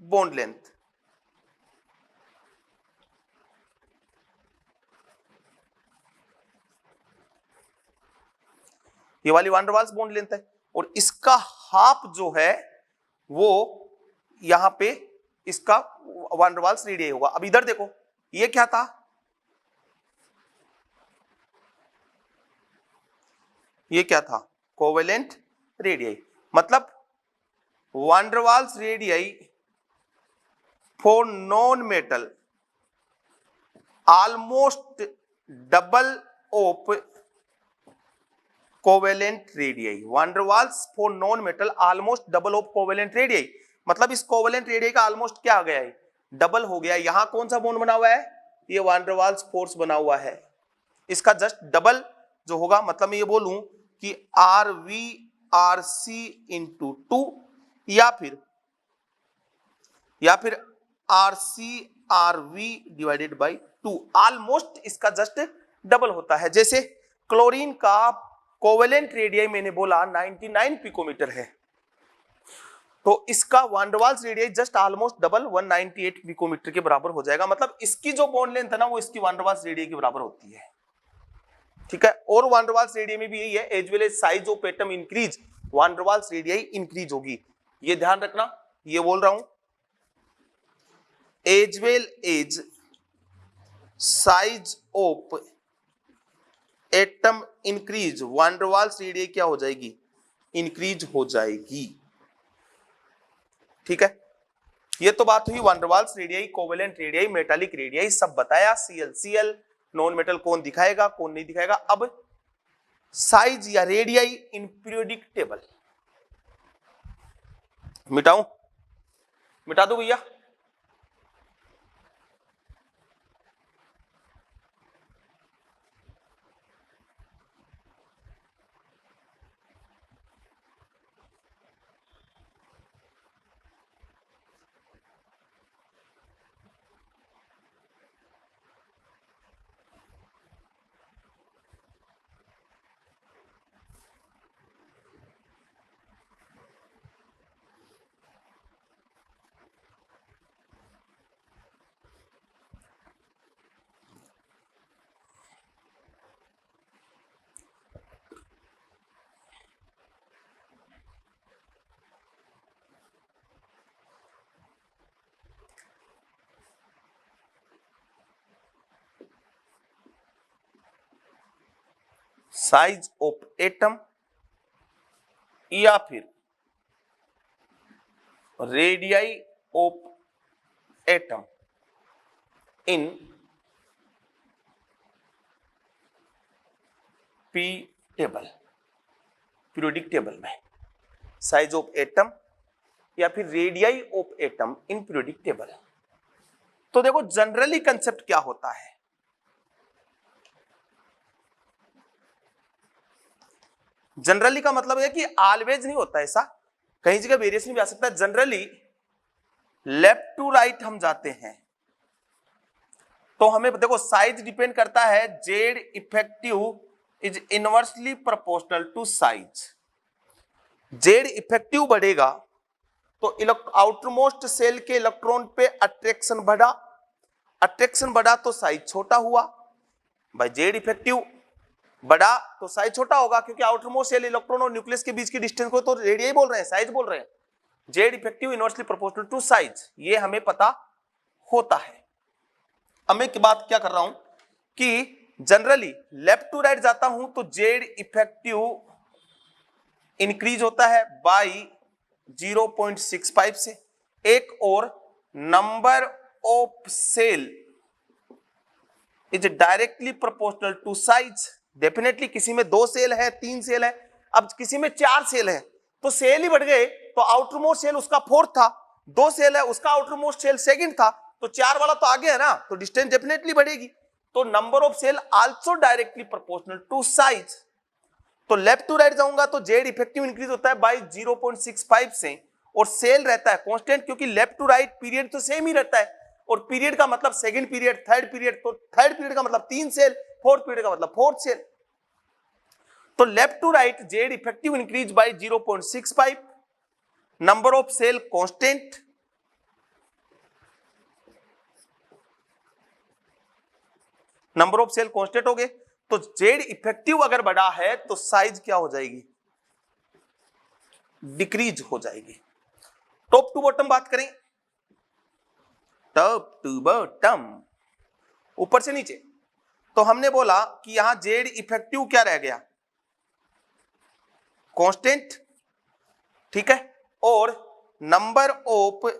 bond length. ये वाली वान डेर वाल्स बॉन्ड लेंथ है, और इसका हाफ जो है वो यहां पे इसका वान डेर वाल्स रेडियस होगा। अब इधर देखो, ये क्या था, ये क्या था, कोवेलेंट रेडियस, मतलब van der Waals radius for non metal almost double of covalent radius. Van der Waals for non metal almost double of covalent radius, मतलब इस कोवेलेंट रेडियस का ऑलमोस्ट क्या आ गया है, डबल हो गया। यहां कौन सा बॉन्ड बना हुआ है, ये वान डेर वाल्स फोर्स बना हुआ है, इसका जस्ट डबल जो होगा, मतलब मैं ये बोलूं कि R V R C into two, या फिर R C R V divided by two, almost इसका जस्ट डबल होता है। जैसे क्लोरीन का कोवेलेंट रेडियस मैंने बोला 99 पिकोमीटर है, तो इसका van der Waals radius just almost double 198 picometre के बराबर हो जाएगा, मतलब इसकी जो बॉन्ड लेंथ है ना, वो इसकी वान डेर वाल्स रेडियस के बराबर होती है। ठीक है, और वान डेर वाल्स रेडियस में भी यही है, as well as size of atom increase, van der Waals radius increase होगी, ये ध्यान रखना, ये बोल रहा हूं, as well as size of atom increase, van der Waals radius क्या हो जाएगी, इंक्रीज हो जाएगी। ठीक है, ये तो बात हुई van der Waals radius, covalent radius, metallic radius सब बताया, Cl नॉन मेटल कौन दिखाएगा कौन नहीं दिखाएगा। अब साइज या रेडियस इन पीरियोडिक टेबल, मिटा दो भैया। साइज ऑफ एटम या फिर radius of atom in P table, periodic table में, साइज ऑफ एटम या फिर radius of atom in periodic table. तो देखो जनरली कंसेप्ट क्या होता है, जनरली का मतलब है कि ऑलवेज नहीं होता ऐसा, कहीं जगह वेरिएशन भी आ सकता है। जनरली लेफ्ट टू राइट हम जाते हैं, तो हमें देखो साइज डिपेंड करता है, Z effective is inversely proportional to size. Z effective बढ़ेगा तो आउटरमोस्ट सेल के इलेक्ट्रॉन पे अट्रैक्शन बढ़ा, अट्रैक्शन बढ़ा तो साइज छोटा हुआ। भाई जेड इफेक्टिव बढ़ा तो साइज छोटा होगा, क्योंकि आउटरमोस्ट सेल इलेक्ट्रॉन और न्यूक्लियस के बीच की डिस्टेंस को तो रेडियस बोल रहे हैं, साइज बोल रहे हैं। Z effective inversely proportional to size, ये हमें पता होता है। अब मैं बात क्या कर रहा हूं कि जनरली लेफ्ट टू राइट जाता हूं तो जेड इफेक्टिव इंक्रीज होता है बाय 0.65 से। एक और number of shell is directly proportional to size. Definitely किसी में 2 सेल है, 3 सेल है, अब किसी में 4 सेल है तो सेल ही बढ़ गए, तो आउटरमोस्ट सेल उसका 4th था, 2 सेल है उसका आउटरमोस्ट सेल 2nd था, तो 4 वाला तो आगे है ना, तो डिस्टेंस डेफिनेटली बढ़ेगी। तो number of shell also directly proportional to size. तो लेफ्ट टू राइट जाऊंगा तो जेड इफेक्टिव इंक्रीज होता है बाय 0.65 से, और सेल रहता है कांस्टेंट, क्योंकि लेफ्ट टू राइट पीरियड तो सेम ही रहता है, और पीरियड का मतलब सेकंड पीरियड, थर्ड पीरियड, तो थर्ड पीरियड का मतलब 3 सेल, फोर्थ पीरियड का मतलब 4th सेल। तो left to right Z effective increase by 0.65, number of shell constant, number of shell constant हो गए, तो जेड इफेक्टिव अगर बढ़ा है तो साइज क्या हो जाएगी, डिक्रीज हो जाएगी। टॉप टू बॉटम बात करें, टॉप टू बॉटम, ऊपर से नीचे, तो हमने बोला कि यहां जेड इफेक्टिव क्या रह गया, कांस्टेंट, ठीक है, और नंबर ऑफ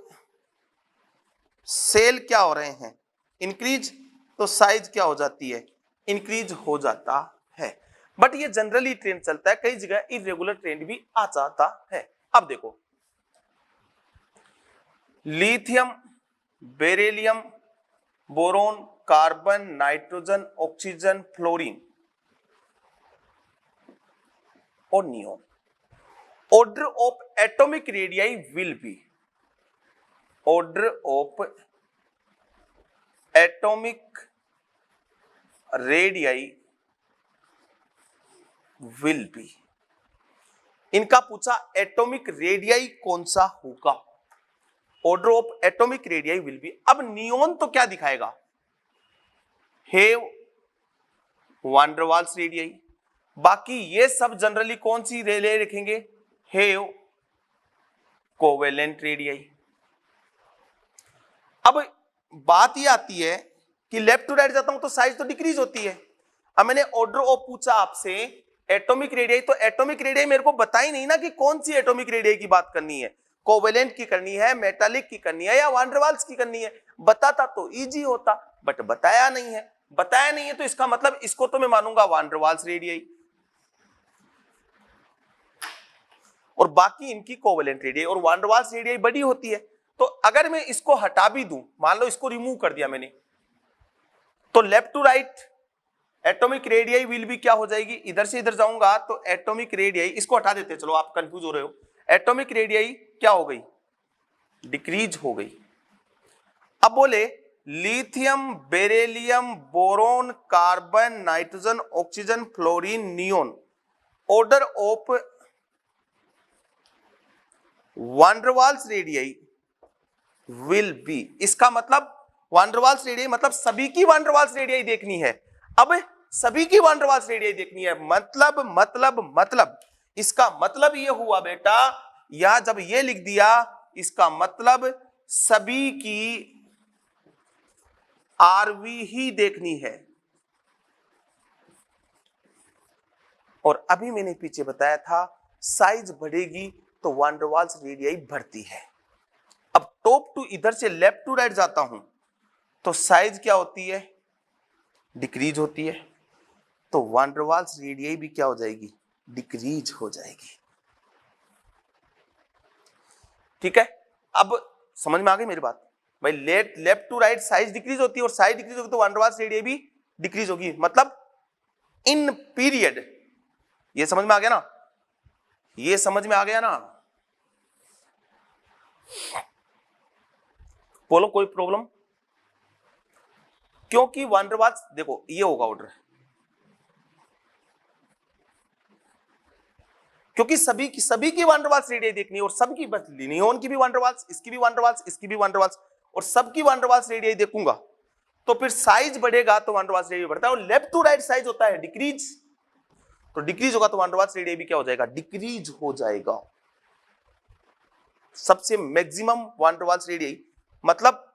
सेल क्या हो रहे हैं, इंक्रीज, तो साइज क्या हो जाती है, इंक्रीज हो जाता है। बट ये जनरली ट्रेंड चलता है, कई जगह इरेगुलर ट्रेंड भी आ जाता है। अब देखो lithium, beryllium, boron, carbon, nitrogen, oxygen, fluorine और neon, order of atomic radii will be, order of atomic radii will be, इनका पूछा एटॉमिक रेडियाई कौन सा होगा, order of atomic radii will be. अब नियोन तो क्या दिखाएगा, have van der Waals radii, बाकी ये सब जनरली कौन सी रेडियाई लिखेंगे, हैव कोवेलेंट रेडियाई। अब बात ये आती है कि लेफ्ट टू राइट जाता हूं तो साइज तो डिक्रीज होती है। अब मैंने ऑर्डर ऑफ पूछा आपसे एटॉमिक रेडियाई, तो एटॉमिक रेडियाई मेरे को बता ही नहीं ना कि कौन सी एटॉमिक रेडियाई की बात करनी है, कोवेलेंट की करनी है, मेटालिक की करनी है, या वान डेर वाल्स की करनी है। बताता तो इजी होता, बट बताया नहीं है, बताया नहीं है तो इसका मतलब इसको तो मैं मानूंगा वान डेर वाल्स रेडियाई, और बाकी इनकी कोवेलेंट रेडियाई, और वान डेर वाल्स रेडियाई बड़ी होती है। तो अगर मैं इसको हटा भी दूं, मान लो इसको रिमूव कर दिया मैंने, तो left to right atomic radii will भी क्या हो जाएगी, इधर से इधर जाऊंगा तो एटॉमिक रेडियाई, इसको हटा देते, चलो आप कंफ्यूज हो रहे हो, एटॉमिक रेडियाई क्या हो गई, डिक्रीज हो गई। अब बोले lithium, beryllium, boron, carbon, nitrogen, oxygen, fluorine, neon, order of van der Waals radii will be, इसका मतलब वान डेर वाल्स रेडियाई मतलब सभी की वान डेर वाल्स रेडियाई देखनी है। अब सभी की वान डेर वाल्स रेडियाई देखनी है, मतलब इसका मतलब ये हुआ बेटा, या जब ये लिख दिया इसका मतलब सभी की आरवी ही देखनी है। और अभी मैंने पीछे बताया था साइज बढ़ेगी तो वान डेर वाल्स रेडियाई बढ़ती है। अब टॉप टू इधर से लेफ्ट टू राइट जाता हूं तो साइज क्या होती है, डिक्रीज होती है, तो वान डेर वाल्स रेडियाई भी क्या हो जाएगी, डिक्रीज हो जाएगी। ठीक है, अब समझ में आ गई मेरी बात भाई, left to right size decrease होती है, और साइज डिक्रीज होगी तो वान डेर वाल्स रेडियाई भी डिक्रीज होगी, मतलब इन पीरियड। ये समझ में आ गया ना, ये समझ में आ गया ना, बोलो कोई प्रॉब्लम। क्योंकि वान डेर वाल्स, देखो ये होगा ऑर्डर, क्योंकि सभी की वान डेर वाल्स रेडियस देखनी है और सबकी, बस नियोन की भी वान डेर वाल्स, इसकी भी वान डेर वाल्स, इसकी भी वान डेर वाल्स, और सबकी वान डेर वाल्स रेडियस देखूंगा तो फिर साइज बढ़ेगा तो वान डेर वाल्स रेडियस बढ़ता है, और लेफ्ट टू राइट साइज होता है डिक्रीज, तो डिक्रीज होगा तो वान डेर वाल्स रेडियस भी क्या हो जाएगा, डिक्रीज हो जाएगा। सबसे maximum van der Waals radius मतलब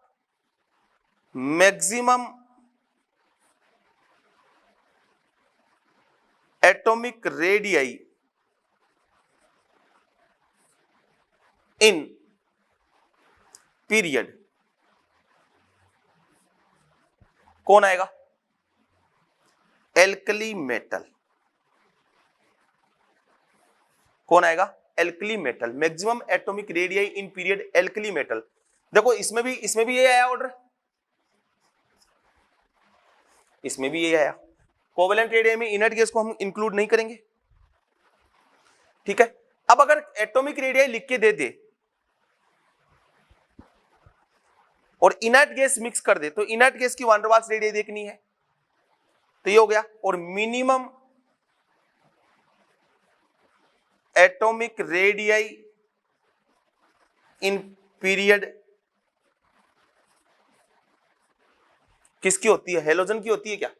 maximum atomic radius in period कौन आएगा, एल्कली मेटल। कौन आएगा, alkali metal. Maximum atomic radius in period alkali metal. देखो इसमें भी ये आया ऑर्डर, इसमें भी ये आया। कोवेलेंट रेडियस में इनर्ट गैस को हम इंक्लूड नहीं करेंगे, ठीक है। अब अगर एटॉमिक रेडियस लिख के दे दे और इनर्ट गैस मिक्स कर दे तो इनर्ट गैस की वान डेर वाल्स रेडियस देखनी है, तो ये हो गया। और minimum atomic radius in period किसकी होती है, हेलोजन की होती है क्या,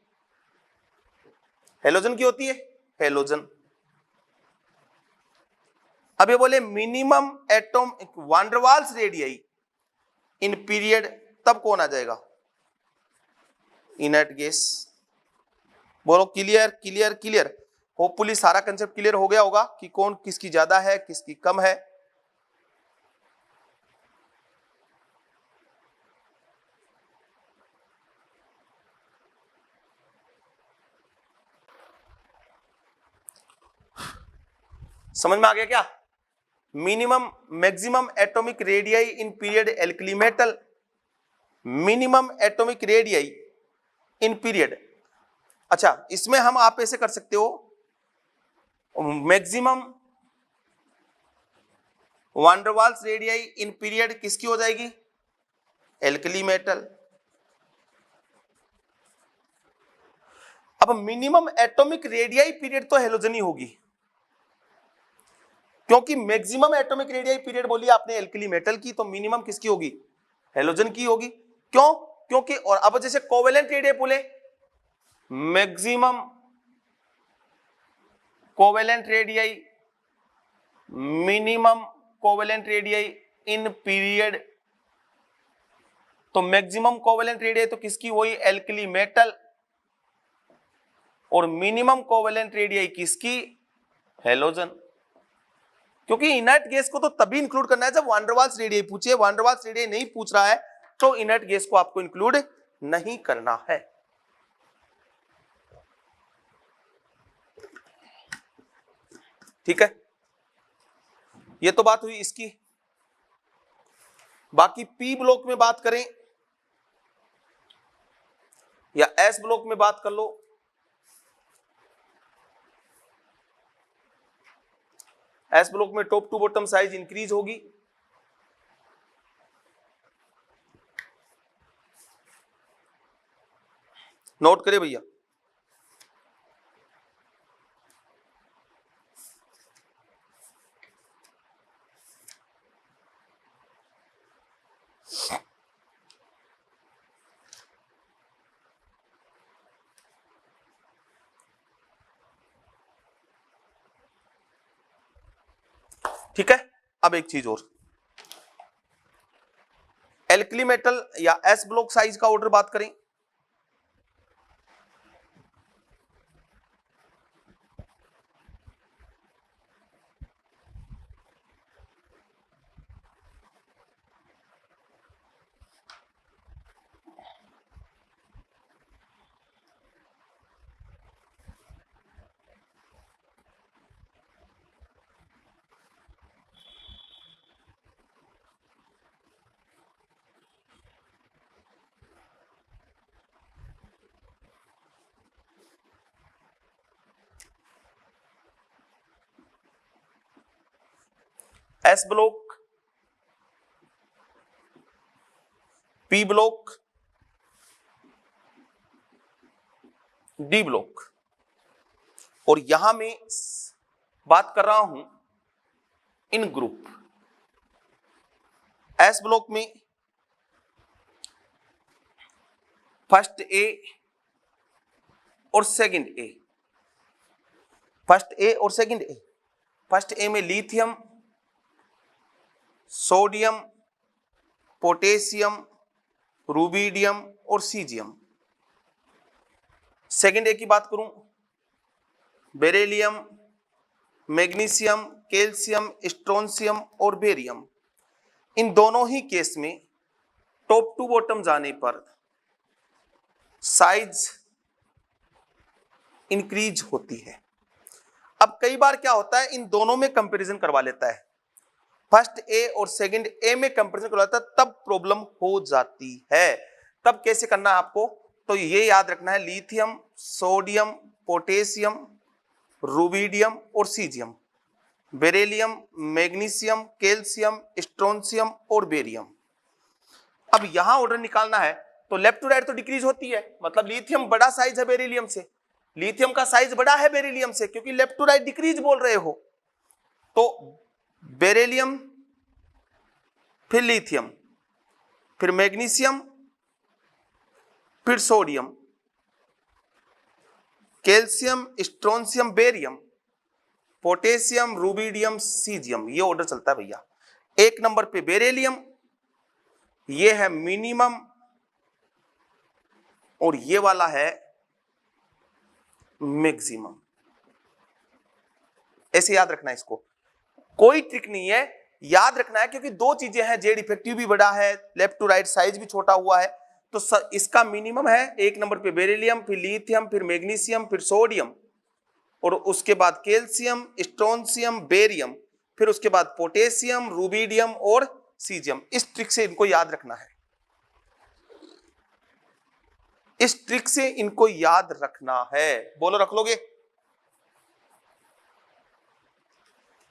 हेलोजन की होती है, हेलोजन। अब ये बोले minimum atomic van der Waals radius in period, तब कौन आ जाएगा, इनर्ट गैस। बोलो क्लियर क्लियर क्लियर। होपफुली सारा कंसेप्ट क्लियर हो गया होगा कि कौन किसकी ज्यादा है किसकी कम है। समझ में आ गया क्या, minimum maximum atomic radius in period alkali metal, minimum atomic radius in period. अच्छा इसमें हम आप ऐसे कर सकते हो, maximum van der Waals radius in period किसकी हो जाएगी, एल्कली मेटल। अब मिनिमम एटॉमिक रेडियस पीरियड तो हेलोजन ही होगी, क्योंकि मैक्सिमम एटॉमिक रेडियस पीरियड बोली आपने एल्कली मेटल की, तो मिनिमम किसकी होगी, हेलोजन की होगी। क्यों, क्योंकि और अब जैसे कोवेलेंट रेडियस बोले, maximum covalent radius, minimum covalent radius in period, तो मैक्सिमम कोवेलेंट रेडियस तो किसकी, वही एल्कली मेटल, और मिनिमम कोवेलेंट रेडियस किसकी, हेलोजन। क्योंकि इनर्ट गैस को तो तभी इंक्लूड करना है जब वान डेर वाल्स रेडियस पूछे, वान डेर वाल्स रेडियस नहीं पूछ रहा है तो इनर्ट गैस को आपको इंक्लूड नहीं करना है। ठीक है, ये तो बात हुई इसकी। बाकी पी ब्लॉक में बात करें या एस ब्लॉक में बात कर लो, एस ब्लॉक में top to bottom size increase होगी, नोट करें भैया। ठीक है, अब एक चीज और, एल्कली मेटल या एस ब्लॉक साइज का ऑर्डर बात करें, S block, P block D block, और यहां मैं बात कर रहा हूं इन ग्रुप। एस ब्लॉक में फर्स्ट ए और सेकंड ए, फर्स्ट ए और सेकंड ए। फर्स्ट ए में लिथियम, सोडियम, पोटेशियम, रुबिडियम और सीजियम। सेकंड ए की बात करूं, बेरिलियम, मैग्नीशियम, कैल्शियम, स्ट्रोंशियम और बेरियम। इन दोनों ही केस में टॉप टू बॉटम जाने पर साइज इंक्रीज होती है। अब कई बार क्या होता है, इन दोनों में कंपैरिजन करवा लेता है, फर्स्ट ए और सेकंड ए में कंपैरिजन करवाता है, तब प्रॉब्लम हो जाती है। तब कैसे करना है आपको, तो ये याद रखना है, लिथियम, सोडियम, पोटेशियम, रुबिडियम और caesium, beryllium, magnesium, calcium, strontium और बेरियम। अब यहां ऑर्डर निकालना है तो लेफ्ट टू राइट तो डिक्रीज होती है, मतलब लिथियम बड़ा साइज है बेरिलियम से, लिथियम का साइज बड़ा है बेरिलियम से, क्योंकि लेफ्ट टू राइट डिक्रीज बोल रहे हो। तो बेरिलियम, फिर लिथियम, फिर मैग्नीशियम, फिर sodium, calcium, strontium, barium, potassium, rubidium, caesium, ये ऑर्डर चलता है भैया। एक नंबर पे बेरिलियम, ये है मिनिमम, और ये वाला है मैक्सिमम। ऐसे याद रखना है इसको, कोई ट्रिक नहीं है, याद रखना है, क्योंकि दो चीजें हैं, जेड इफेक्टिव भी बड़ा है, लेफ्ट टू राइट साइज भी छोटा हुआ है, तो इसका मिनिमम है एक नंबर पे बेरिलियम, फिर लिथियम, फिर मैग्नीशियम, फिर सोडियम, और उसके बाद कैल्शियम, स्ट्रोंशियम, बेरियम, फिर उसके बाद पोटेशियम, रुबिडियम और सीजियम। इस ट्रिक से इनको याद रखना है, इस ट्रिक से इनको याद रखना है। बोलो, रख लोगे?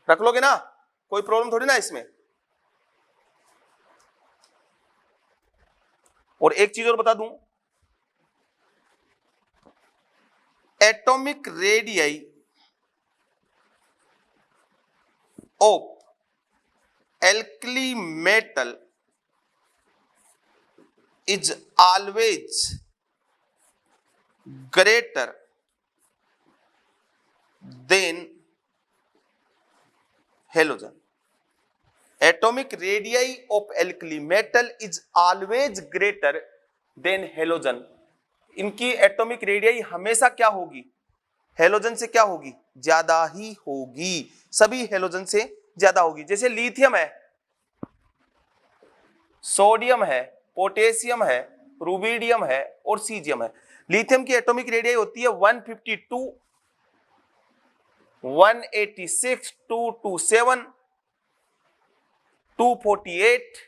रख लोगे ना? कोई प्रॉब्लम थोड़ी ना इसमें। और एक चीज और बता दूं, atomic radii of alkali metal is always greater than halogen. Atomic radii of alkali metal is always greater than halogen. इनकी एटॉमिक रेडियई हमेशा क्या होगी, हेलोजन से क्या होगी, ज्यादा ही होगी, सभी हेलोजन से ज्यादा होगी। जैसे लिथियम है, सोडियम है, पोटेशियम है, रुबिडियम है और सीजियम है। लिथियम की एटॉमिक रेडियई होती है 152, 186, 227, 248,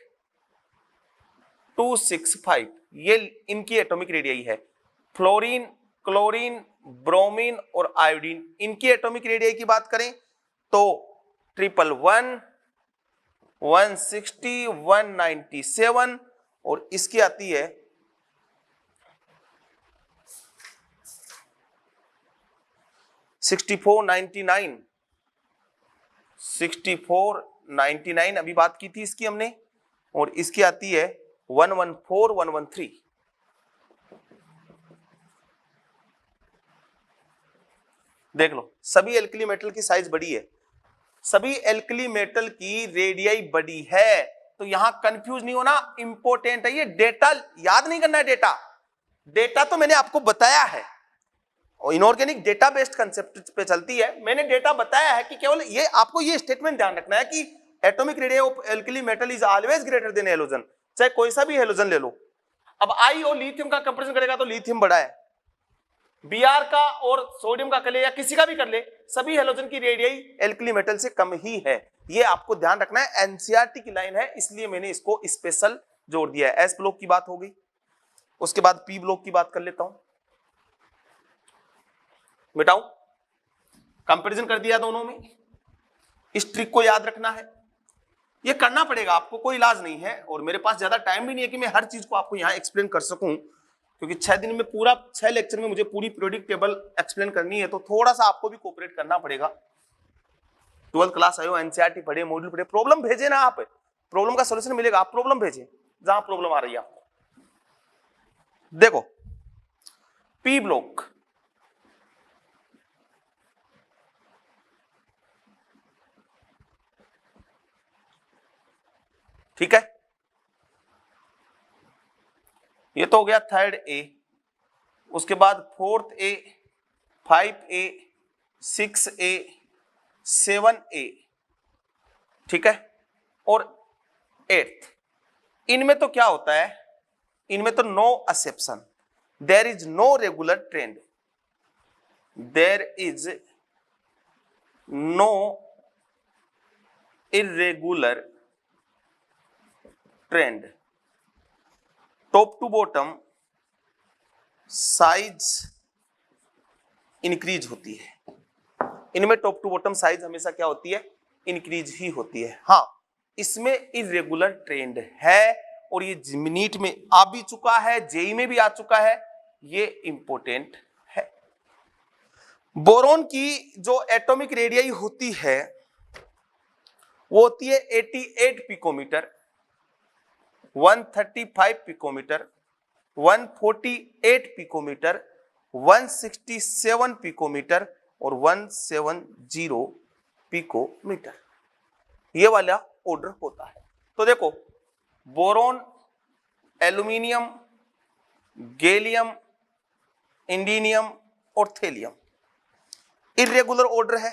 265, ये इनकी एटॉमिक रेडियई है। फ्लोरीन, क्लोरीन, ब्रोमीन और आयोडीन, इनकी एटॉमिक रेडियई की बात करें तो 111, 160, 197, और इसकी आती है 6499, 6499 अभी बात की थी इसकी हमने, और इसकी आती है 114, 113। देख लो, सभी एल्कली मेटल की साइज बड़ी है, सभी एल्कली मेटल की रेडियई बड़ी है, तो यहां कंफ्यूज नहीं होना, इंपॉर्टेंट है ये। डेटा याद नहीं करना है, डेटा तो मैंने आपको बताया है, और इनऑर्गेनिक डेटा बेस्ड कंसेप्ट पे चलती है, मैंने डेटा बताया है कि केवल ये आपको ये स्टेटमेंट ध्यान रखना है कि atomic radii of alkali metal is always greater than halogen, चाहे कोई सा भी हेलोजन ले लो। अब आई और लिथियम का कंपैरिजन करेगा तो लिथियम बड़ा है, बीआर का और सोडियम का कर ले या किसी का भी कर ले, सभी हेलोजन की रेडियई एल्कली मेटल से कम ही है, ये आपको ध्यान रखना है। एनसीईआरटी की लाइन है, इसलिए मैंने इसको स्पेशल जोड़ दिया है। एस ब्लॉक की बात हो गई, उसके बाद पी ब्लॉक की बात कर लेता हूं, मिटाऊं, कंपैरिजन कर दिया दोनों में। इस ट्रिक को याद रखना है, ये करना पड़ेगा आपको, कोई इलाज नहीं है, और मेरे पास ज्यादा टाइम भी नहीं है कि मैं हर चीज को आपको यहां एक्सप्लेन कर सकूं, क्योंकि 6 दिन में पूरा 6 लेक्चर में मुझे पूरी पीरियोडिक टेबल एक्सप्लेन करनी है, तो थोड़ा सा आपको भी कोऑपरेट करना पड़ेगा। 12th क्लास आयो, एनसीईआरटी पढ़े, मॉड्यूल पढ़े, प्रॉब्लम भेजे ना आप, प्रॉब्लम का सॉल्यूशन मिलेगा, आप प्रॉब्लम भेजें जहां प्रॉब्लम आ रही है आपको। देखो पी ब्लॉक, ठीक है, ये तो हो गया 3rd ए, उसके बाद 4th ए, 5 ए, 6 ए, 7 ए, ठीक है, और 8th। इनमें तो क्या होता है, इनमें तो no exception, there is no regular trend, there is no irregular trend, top to bottom size increase होती है। इनमें टॉप टू बॉटम साइज हमेशा क्या होती है, इंक्रीज ही होती है। हाँ, इसमें इरेगुलर ट्रेंड है, और ये नीट में आ भी चुका है, जेई में भी आ चुका है, ये इंपॉर्टेंट है। बोरोन की जो एटॉमिक रेडियस होती है वो होती है 88 पिकोमीटर, 135 पिकोमीटर, 148 पिकोमीटर, 167 पिकोमीटर और 170 पिकोमीटर, ये वाला ऑर्डर होता है। तो देखो बोरोन, एल्यूमिनियम, गैलियम, इंडिनियम और थेलियम इरेगुलर ऑर्डर है।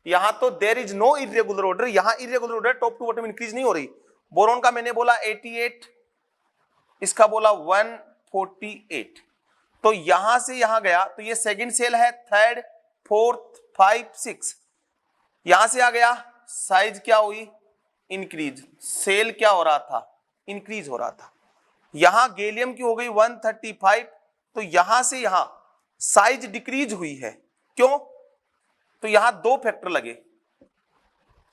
यहां तो there is no irregular order, यहां irregular order, top to bottom increase नहीं हो रही। बोरोन का मैंने बोला 88, इसका बोला 148, तो यहां से यहां गया तो ये सेकंड सेल है, 3rd, 4th, 5, 6, यहां से आ गया, साइज क्या हुई, इंक्रीज, सेल क्या हो रहा था, इंक्रीज हो रहा था। यहां गैलियम की हो गई 135, तो यहां से यहां साइज डिक्रीज हुई है। क्यों? तो यहां दो फैक्टर लगे,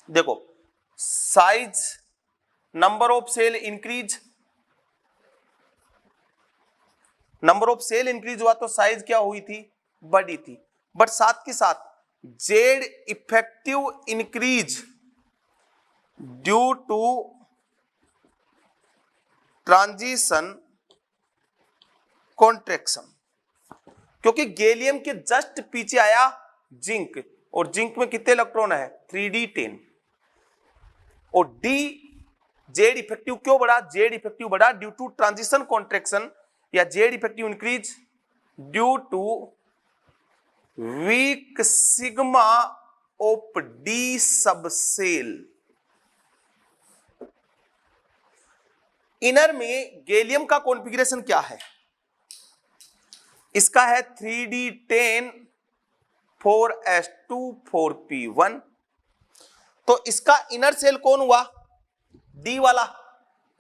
देखो size, number of shell increase, number of shell increase हुआ तो साइज क्या हुई थी, बड़ी थी। बट साथ के साथ Z effective increase due to transition contraction, क्योंकि गैलियम के जस्ट पीछे आया जिंक, और जिंक में कितने इलेक्ट्रॉन है, 3d10, और डी जेड इफेक्टिव क्यों बढ़ा, जेड इफेक्टिव बढ़ा ड्यू टू ट्रांजिशन कॉन्ट्रैक्शन, या Z effective increase due to weak sigma of D subshell. Inner में गैलियम का कॉन्फ़िगरेशन क्या है, इसका है 3d10 4s2 4p1, तो इसका इनर सेल कौन हुआ, डी वाला,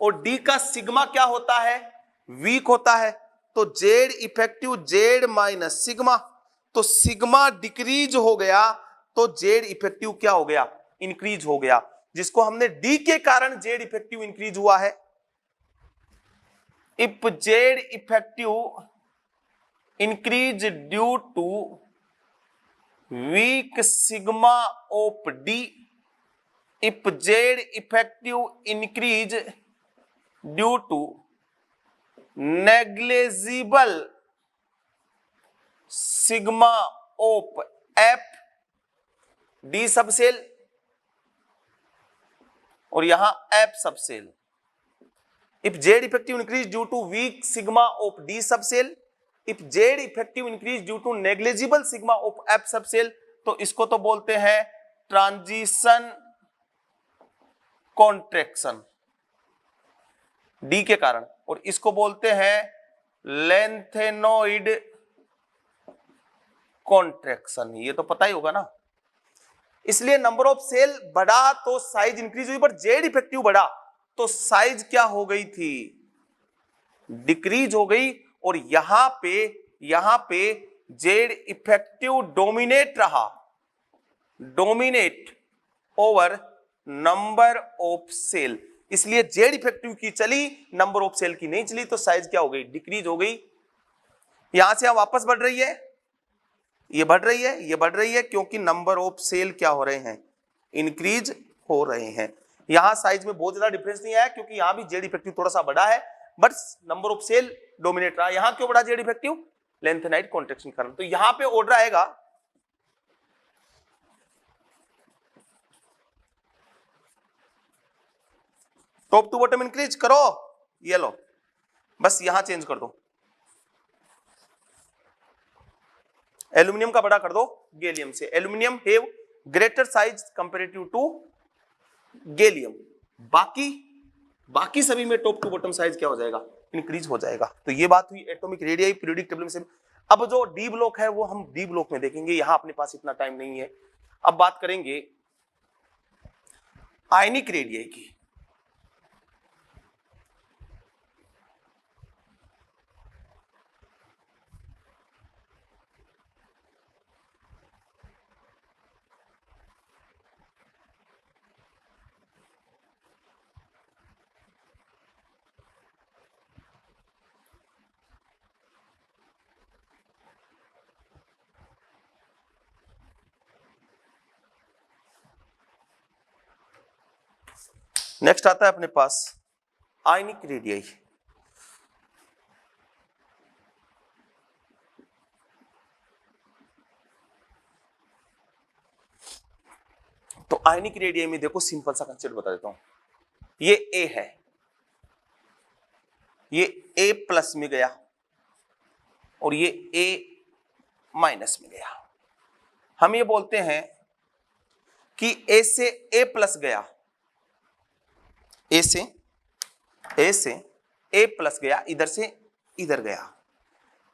और डी का सिग्मा क्या होता है, वीक होता है, तो Z effective Z minus sigma, तो सिग्मा डिक्रीज हो गया तो जेड इफेक्टिव क्या हो गया, इंक्रीज हो गया, जिसको हमने डी के कारण जेड इफेक्टिव इंक्रीज हुआ है। If Z effective increase due to weak sigma of D, if Z effective increase due to negligible sigma of F D subshell, और यहां F subshell. If Z effective increase due to weak sigma of D subshell, if Z effective increase due to negligible sigma of F subshell, तो इसको तो बोलते हैं transition contraction D के कारण, और इसको बोलते हैं लेंथेनोइड कॉन्ट्रैक्शन, ये तो पता ही होगा ना। इसलिए नंबर ऑफ सेल बढ़ा तो साइज इंक्रीज हुई, बट जेड इफेक्टिव बढ़ा तो साइज क्या हो गई थी, डिक्रीज हो गई, और यहां पे जेड इफेक्टिव डोमिनेट रहा, dominate over number of cell, इसलिए जेड इफेक्टिव की चली, नंबर ऑफ सेल की नहीं चली, तो साइज क्या हो गई, डिक्रीज हो गई। यहां से वापस बढ़ रही है, ये बढ़ रही है, ये बढ़ रही है, क्योंकि नंबर ऑफ सेल क्या हो रहे हैं, इंक्रीज हो रहे हैं। यहां साइज में बहुत ज्यादा डिफरेंस नहीं आया, क्योंकि यहां भी जेड इफेक्टिव थोड़ा सा बड़ा है, but number of shell dominate रहा। यहां क्यों बड़ा जेड इफेक्टिव, लेंथेनाइड कॉन्ट्रैक्शन कारण। तो यहां पे ऑर्डर आएगा टॉप टू बॉटम इंक्रीज करो, ये लो, बस यहां चेंज कर दो, एल्यूमिनियम का बड़ा कर दो गैलियम से। Aluminium have greater size comparative to gallium. बाकी सभी में टॉप टू बॉटम साइज क्या हो जाएगा, इंक्रीज हो जाएगा। तो ये बात हुई एटॉमिक रेडियाई पीरियोडिक टेबल में से। अब जो डी ब्लॉक है वो हम डी ब्लॉक में देखेंगे, यहां अपने पास इतना टाइम नहीं है। अब बात करेंगे आयनिक रेडियाई की। नेक्स्ट आता है अपने पास आयनिक रेडियाई। तो आयनिक रेडियाई में देखो सिंपल सा कंसेप्ट बता देता हूं। ये ए है, ये ए प्लस में गया और ये ए माइनस में गया। हम ये बोलते हैं कि ए से ए प्लस गया, ए से ए प्लस गया, इधर से इधर गया,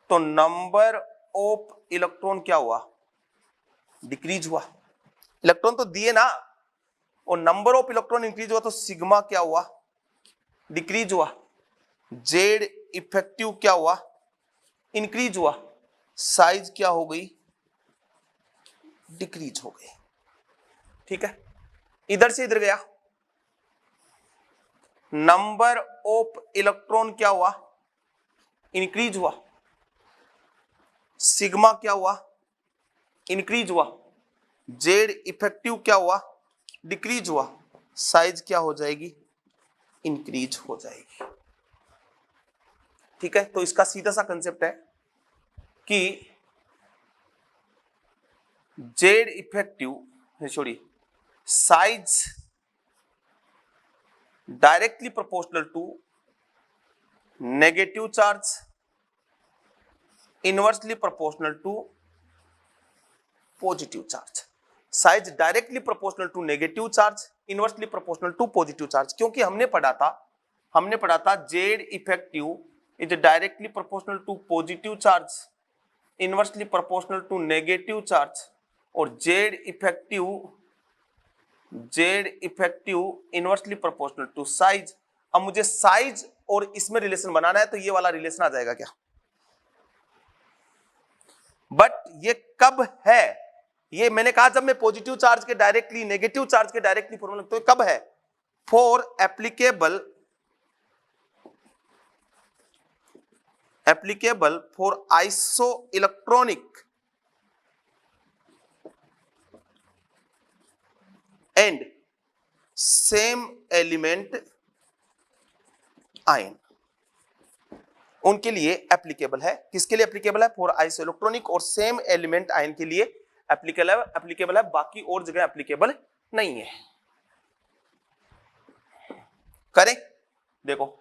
तो नंबर ऑफ इलेक्ट्रॉन क्या हुआ, डिक्रीज हुआ। इलेक्ट्रॉन तो दिए ना, और नंबर ऑफ इलेक्ट्रॉन इंक्रीज हुआ, तो सिग्मा क्या हुआ, डिक्रीज हुआ। जेड इफेक्टिव क्या हुआ, इंक्रीज हुआ। साइज क्या हो गई, डिक्रीज हो गई। ठीक है, इधर से इधर गया, नंबर ऑफ इलेक्ट्रॉन क्या हुआ, इंक्रीज हुआ। सिग्मा क्या हुआ, इंक्रीज हुआ। जेड इफेक्टिव क्या हुआ, डिक्रीज हुआ। साइज क्या हो जाएगी, इंक्रीज हो जाएगी। ठीक है, तो इसका सीधा सा कंसेप्ट है कि Z effective sorry size directly proportional to negative charge, inversely proportional to positive charge. Size directly proportional to negative charge, inversely proportional to positive charge. क्योंकि हमने पढ़ा था Z effective is directly proportional to positive charge, inversely proportional to negative charge, और Z effective inversely proportional to size. अब मुझे size और इसमें relation बनाना है, तो ये वाला रिलेशन आ जाएगा क्या, बट ये कब है, ये मैंने कहा जब मैं पॉजिटिव चार्ज के डायरेक्टली नेगेटिव चार्ज के डायरेक्टली फॉर्मूला, तो कब है, for applicable for iso electronic and same element ion, उनके लिए एप्लीकेबल है। किसके लिए एप्लीकेबल है, फॉर आइसो इलेक्ट्रॉनिक और सेम एलिमेंट आयन के लिए एप्लीकेबल है, बाकी और जगह एप्लीकेबल नहीं है। करें, देखो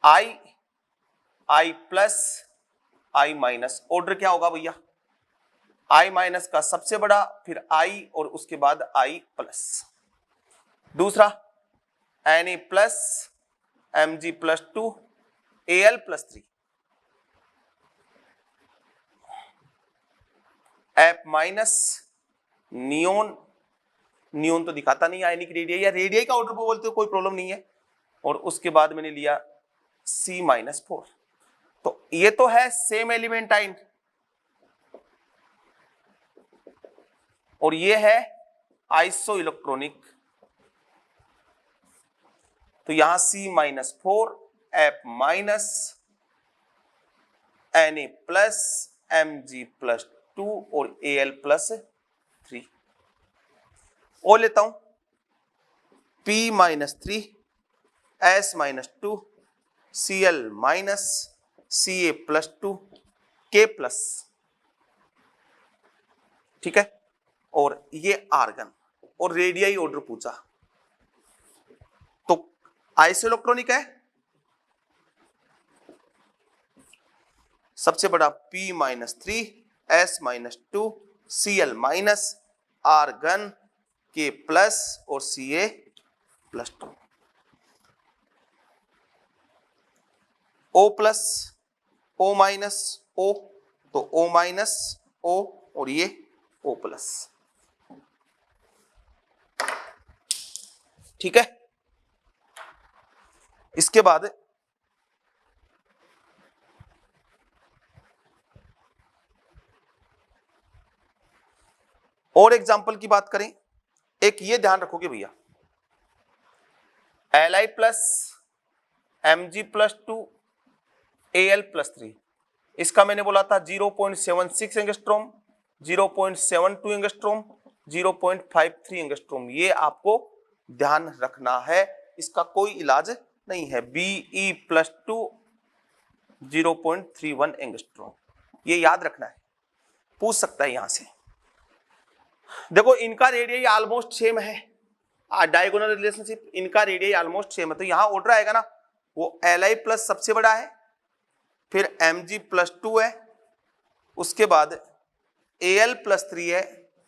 आई प्लस आई माइनस, ऑर्डर क्या होगा भैया, आई माइनस का सबसे बड़ा, फिर आई और उसके बाद आई प्लस। दूसरा Na plus Mg plus 2 Al plus 3, app minus neon तो दिखाता नहीं आयनिक रेडियाई, या रेडियाई का ऑर्डर बोलते हो कोई प्रॉब्लम नहीं है। और उसके बाद मैंने लिया C-4, तो ये तो है सेम एलिमेंट आयन, और ये है आइसो इलेक्ट्रॉनिक तो यहां C-4 F minus Na plus Mg+2 और Al+3 और लेता हूं P-3 S-2 Cl minus Ca+2 K plus, ठीक है, और ये आर्गन और रेडियाई ऑर्डर पूछा तो आइसोइलेक्ट्रॉनिक है, सबसे बड़ा P-3 S-2 Cl minus argon K plus और Ca+2 O plus O minus O तो O माइनस O और ये O प्लस, ठीक है। इसके बाद और एग्जाम्पल की बात करें, एक ये ध्यान रखोगे भैया, Li प्लस Mg+2 Al+3, इसका मैंने बोला था 0.76 एंगस्ट्रॉम, 0.72 एंगस्ट्रॉम, 0.53 एंगस्ट्रॉम, ये आपको ध्यान रखना है, इसका कोई इलाज नहीं है। Be+2 0.31 एंगस्ट्रॉम, ये याद रखना है, पूछ सकता है यहां से। देखो इनका रेडियस ऑलमोस्ट सेम है, डायगोनल रिलेशनशिप, इनका रेडियस ऑलमोस्ट सेम है, तो यहां ऑर्डर आएगा ना वो Li प्लस सबसे बड़ा है, फिर Mg+2 है, उसके बाद Al+3 है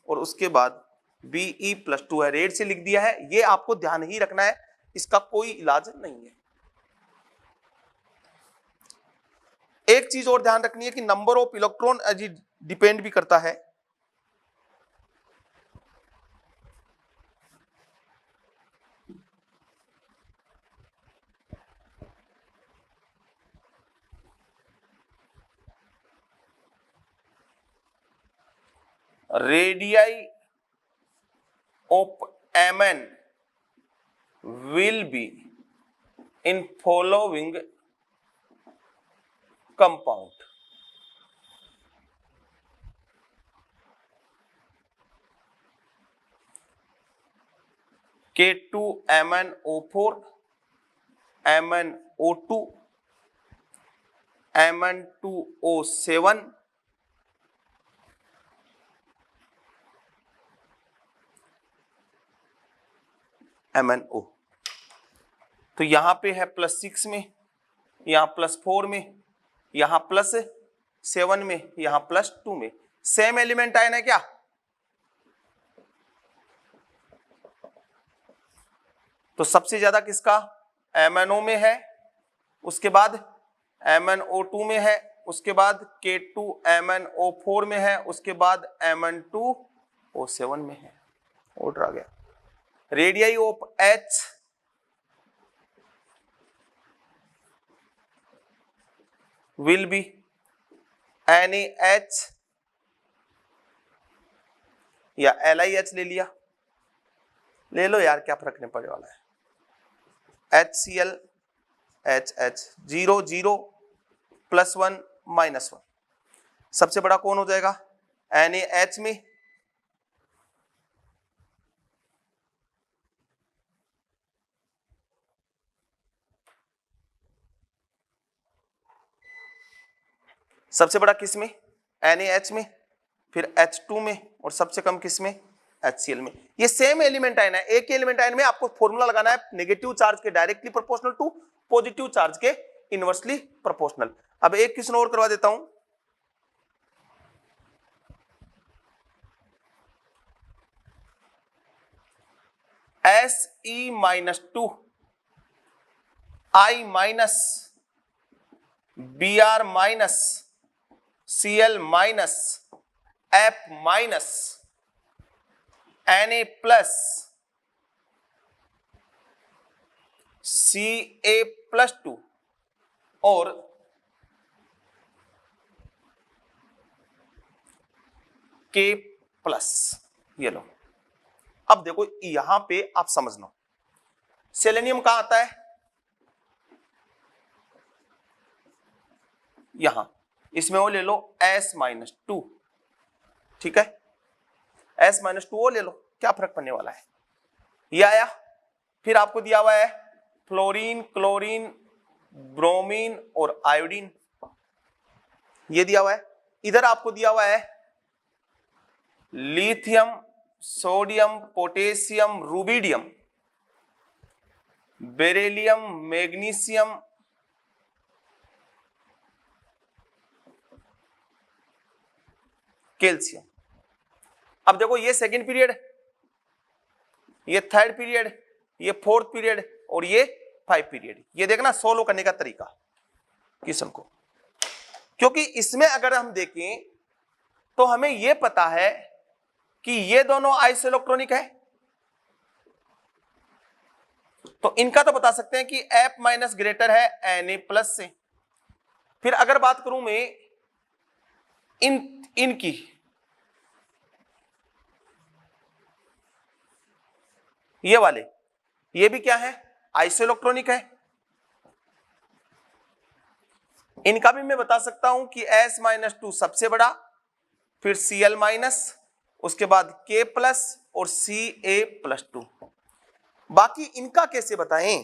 और उसके बाद Be+2 है, रेड से लिख दिया है, ये आपको ध्यान ही रखना है, इसका कोई इलाज नहीं है। एक चीज और ध्यान रखनी है कि नंबर ऑफ इलेक्ट्रॉन डिपेंड भी करता है, radii of Mn will be in following compound. K2MnO4, MnO2, Mn2O7, MnO, तो यहां पे है +6 में, यहां +4 में, यहां +7 में, यहां +2 में, सेम एलिमेंट आयन है क्या? तो सबसे ज्यादा किसका? MnO में है, उसके बाद MnO2 में है, उसके बाद K2MnO4 में है, उसके बाद Mn2O7 में है, ऑर्डर आ गया। Radius of H will be NaH या LiH ले लिया, ले लो यार, क्या फर्क नहीं पड़ने वाला है। HCl HH 0 0 +1 -1, सबसे बड़ा कौन हो जाएगा? NaH में सबसे बड़ा किस में? NaH में, फिर H2 में, और सबसे कम किस में? HCl में। ये सेम एलिमेंट आयन है, एक ही एलिमेंट आयन में आपको फॉर्मूला लगाना है, नेगेटिव चार्ज के directly proportional to positive charge के इनवर्सली प्रोपोर्शनल। अब एक क्वेश्चन और करवा देता हूं, Se-2 I minus Br minus Cl minus F minus Na plus Ca+2 और K प्लस, ये लो। अब देखो यहां पे आप समझना, सेलेनियम कहां आता है? यहां इसमें वो ले लो S-2, ठीक है, S-2 वो ले लो, क्या फर्क पड़ने वाला है। ये आया। फिर आपको दिया हुआ है फ्लोरीन, क्लोरीन, ब्रोमीन और आयोडीन, ये दिया हुआ है। इधर आपको दिया हुआ है lithium, sodium, potassium, rubidium, beryllium, magnesium, calcium. अब देखो ये सेकंड पीरियड, ये थर्ड पीरियड, ये फोर्थ पीरियड और ये 5 पीरियड। ये देखना सोल्व करने का तरीका क्वेश्चन को, क्योंकि इसमें अगर हम देखें तो हमें यह पता है कि ये दोनों आइसोइलेक्ट्रॉनिक है, तो इनका तो बता सकते हैं कि F माइनस ग्रेटर है Na प्लस से। फिर अगर बात करूं मैं इनकी, ये वाले, ये भी क्या है, आइसोइलेक्ट्रॉनिक है। इनका भी मैं बता सकता हूं कि S-2 सबसे बड़ा, फिर Cl माइनस, उसके बाद K प्लस और Ca+2। बाकी इनका कैसे बताएं,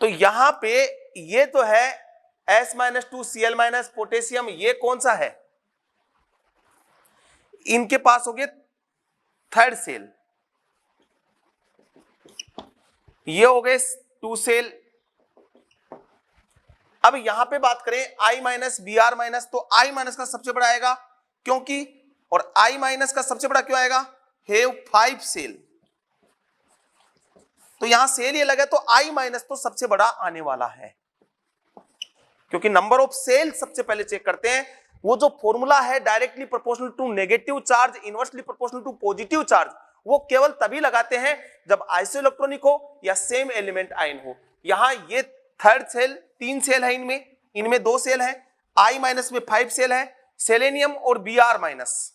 तो यहां पे ये तो है S-2 Cl माइनस पोटेशियम, ये कौन सा है, इनके पास हो गए थर्ड सेल, ये हो गए 2 सेल। अब यहां पे बात करें I माइनस Br माइनस, तो I माइनस का सबसे बड़ा आएगा, क्योंकि, और I माइनस का सबसे बड़ा क्यों आएगा, हैव 5 सेल, तो यहां सेल ये लगा तो I माइनस तो सबसे बड़ा आने वाला है, क्योंकि नंबर ऑफ सेल सबसे पहले चेक करते हैं। वो जो फॉर्मूला है directly proportional to negative charge, inversely proportional to positive charge, वो केवल तभी लगाते हैं जब आइसोइलेक्ट्रॉनिक हो या सेम एलिमेंट आयन हो। यहां ये थर्ड सेल, 3 सेल है इनमें, इनमें 2 सेल है, I माइनस में 5 सेल है, सेलेनियम और Br माइनस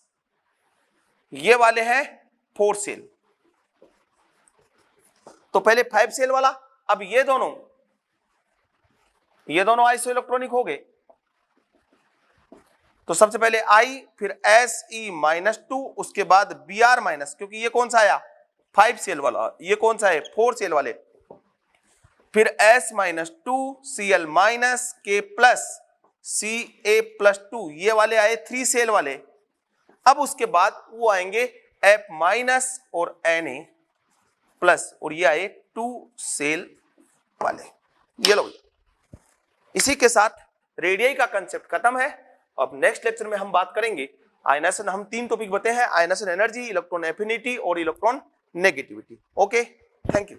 ये वाले हैं 4 सेल। तो पहले 5 सेल वाला, अब ये दोनों आइसोइलेक्ट्रॉनिक हो गए, तो सबसे पहले I, फिर Se-2, उसके बाद Br माइनस, क्योंकि ये कौन सा आया 5 सेल वाला, ये कौन सा है 4 सेल वाले, फिर S-2, Cl minus, K plus, Ca+2, ये वाले आए 3 सेल वाले। अब उसके बाद वो आएंगे F माइनस और Na प्लस, और ये आए 2 सेल वाले। ये लो, इसी के साथ रेडियई का कंसेप्ट खत्म है। अब नेक्स्ट लेक्चर में हम बात करेंगे आयनाइजेशन। हम 3 टॉपिक बताए हैं, आयनाइजेशन एनर्जी, इलेक्ट्रॉन एफिनिटी और electron negativity. Okay, thank you.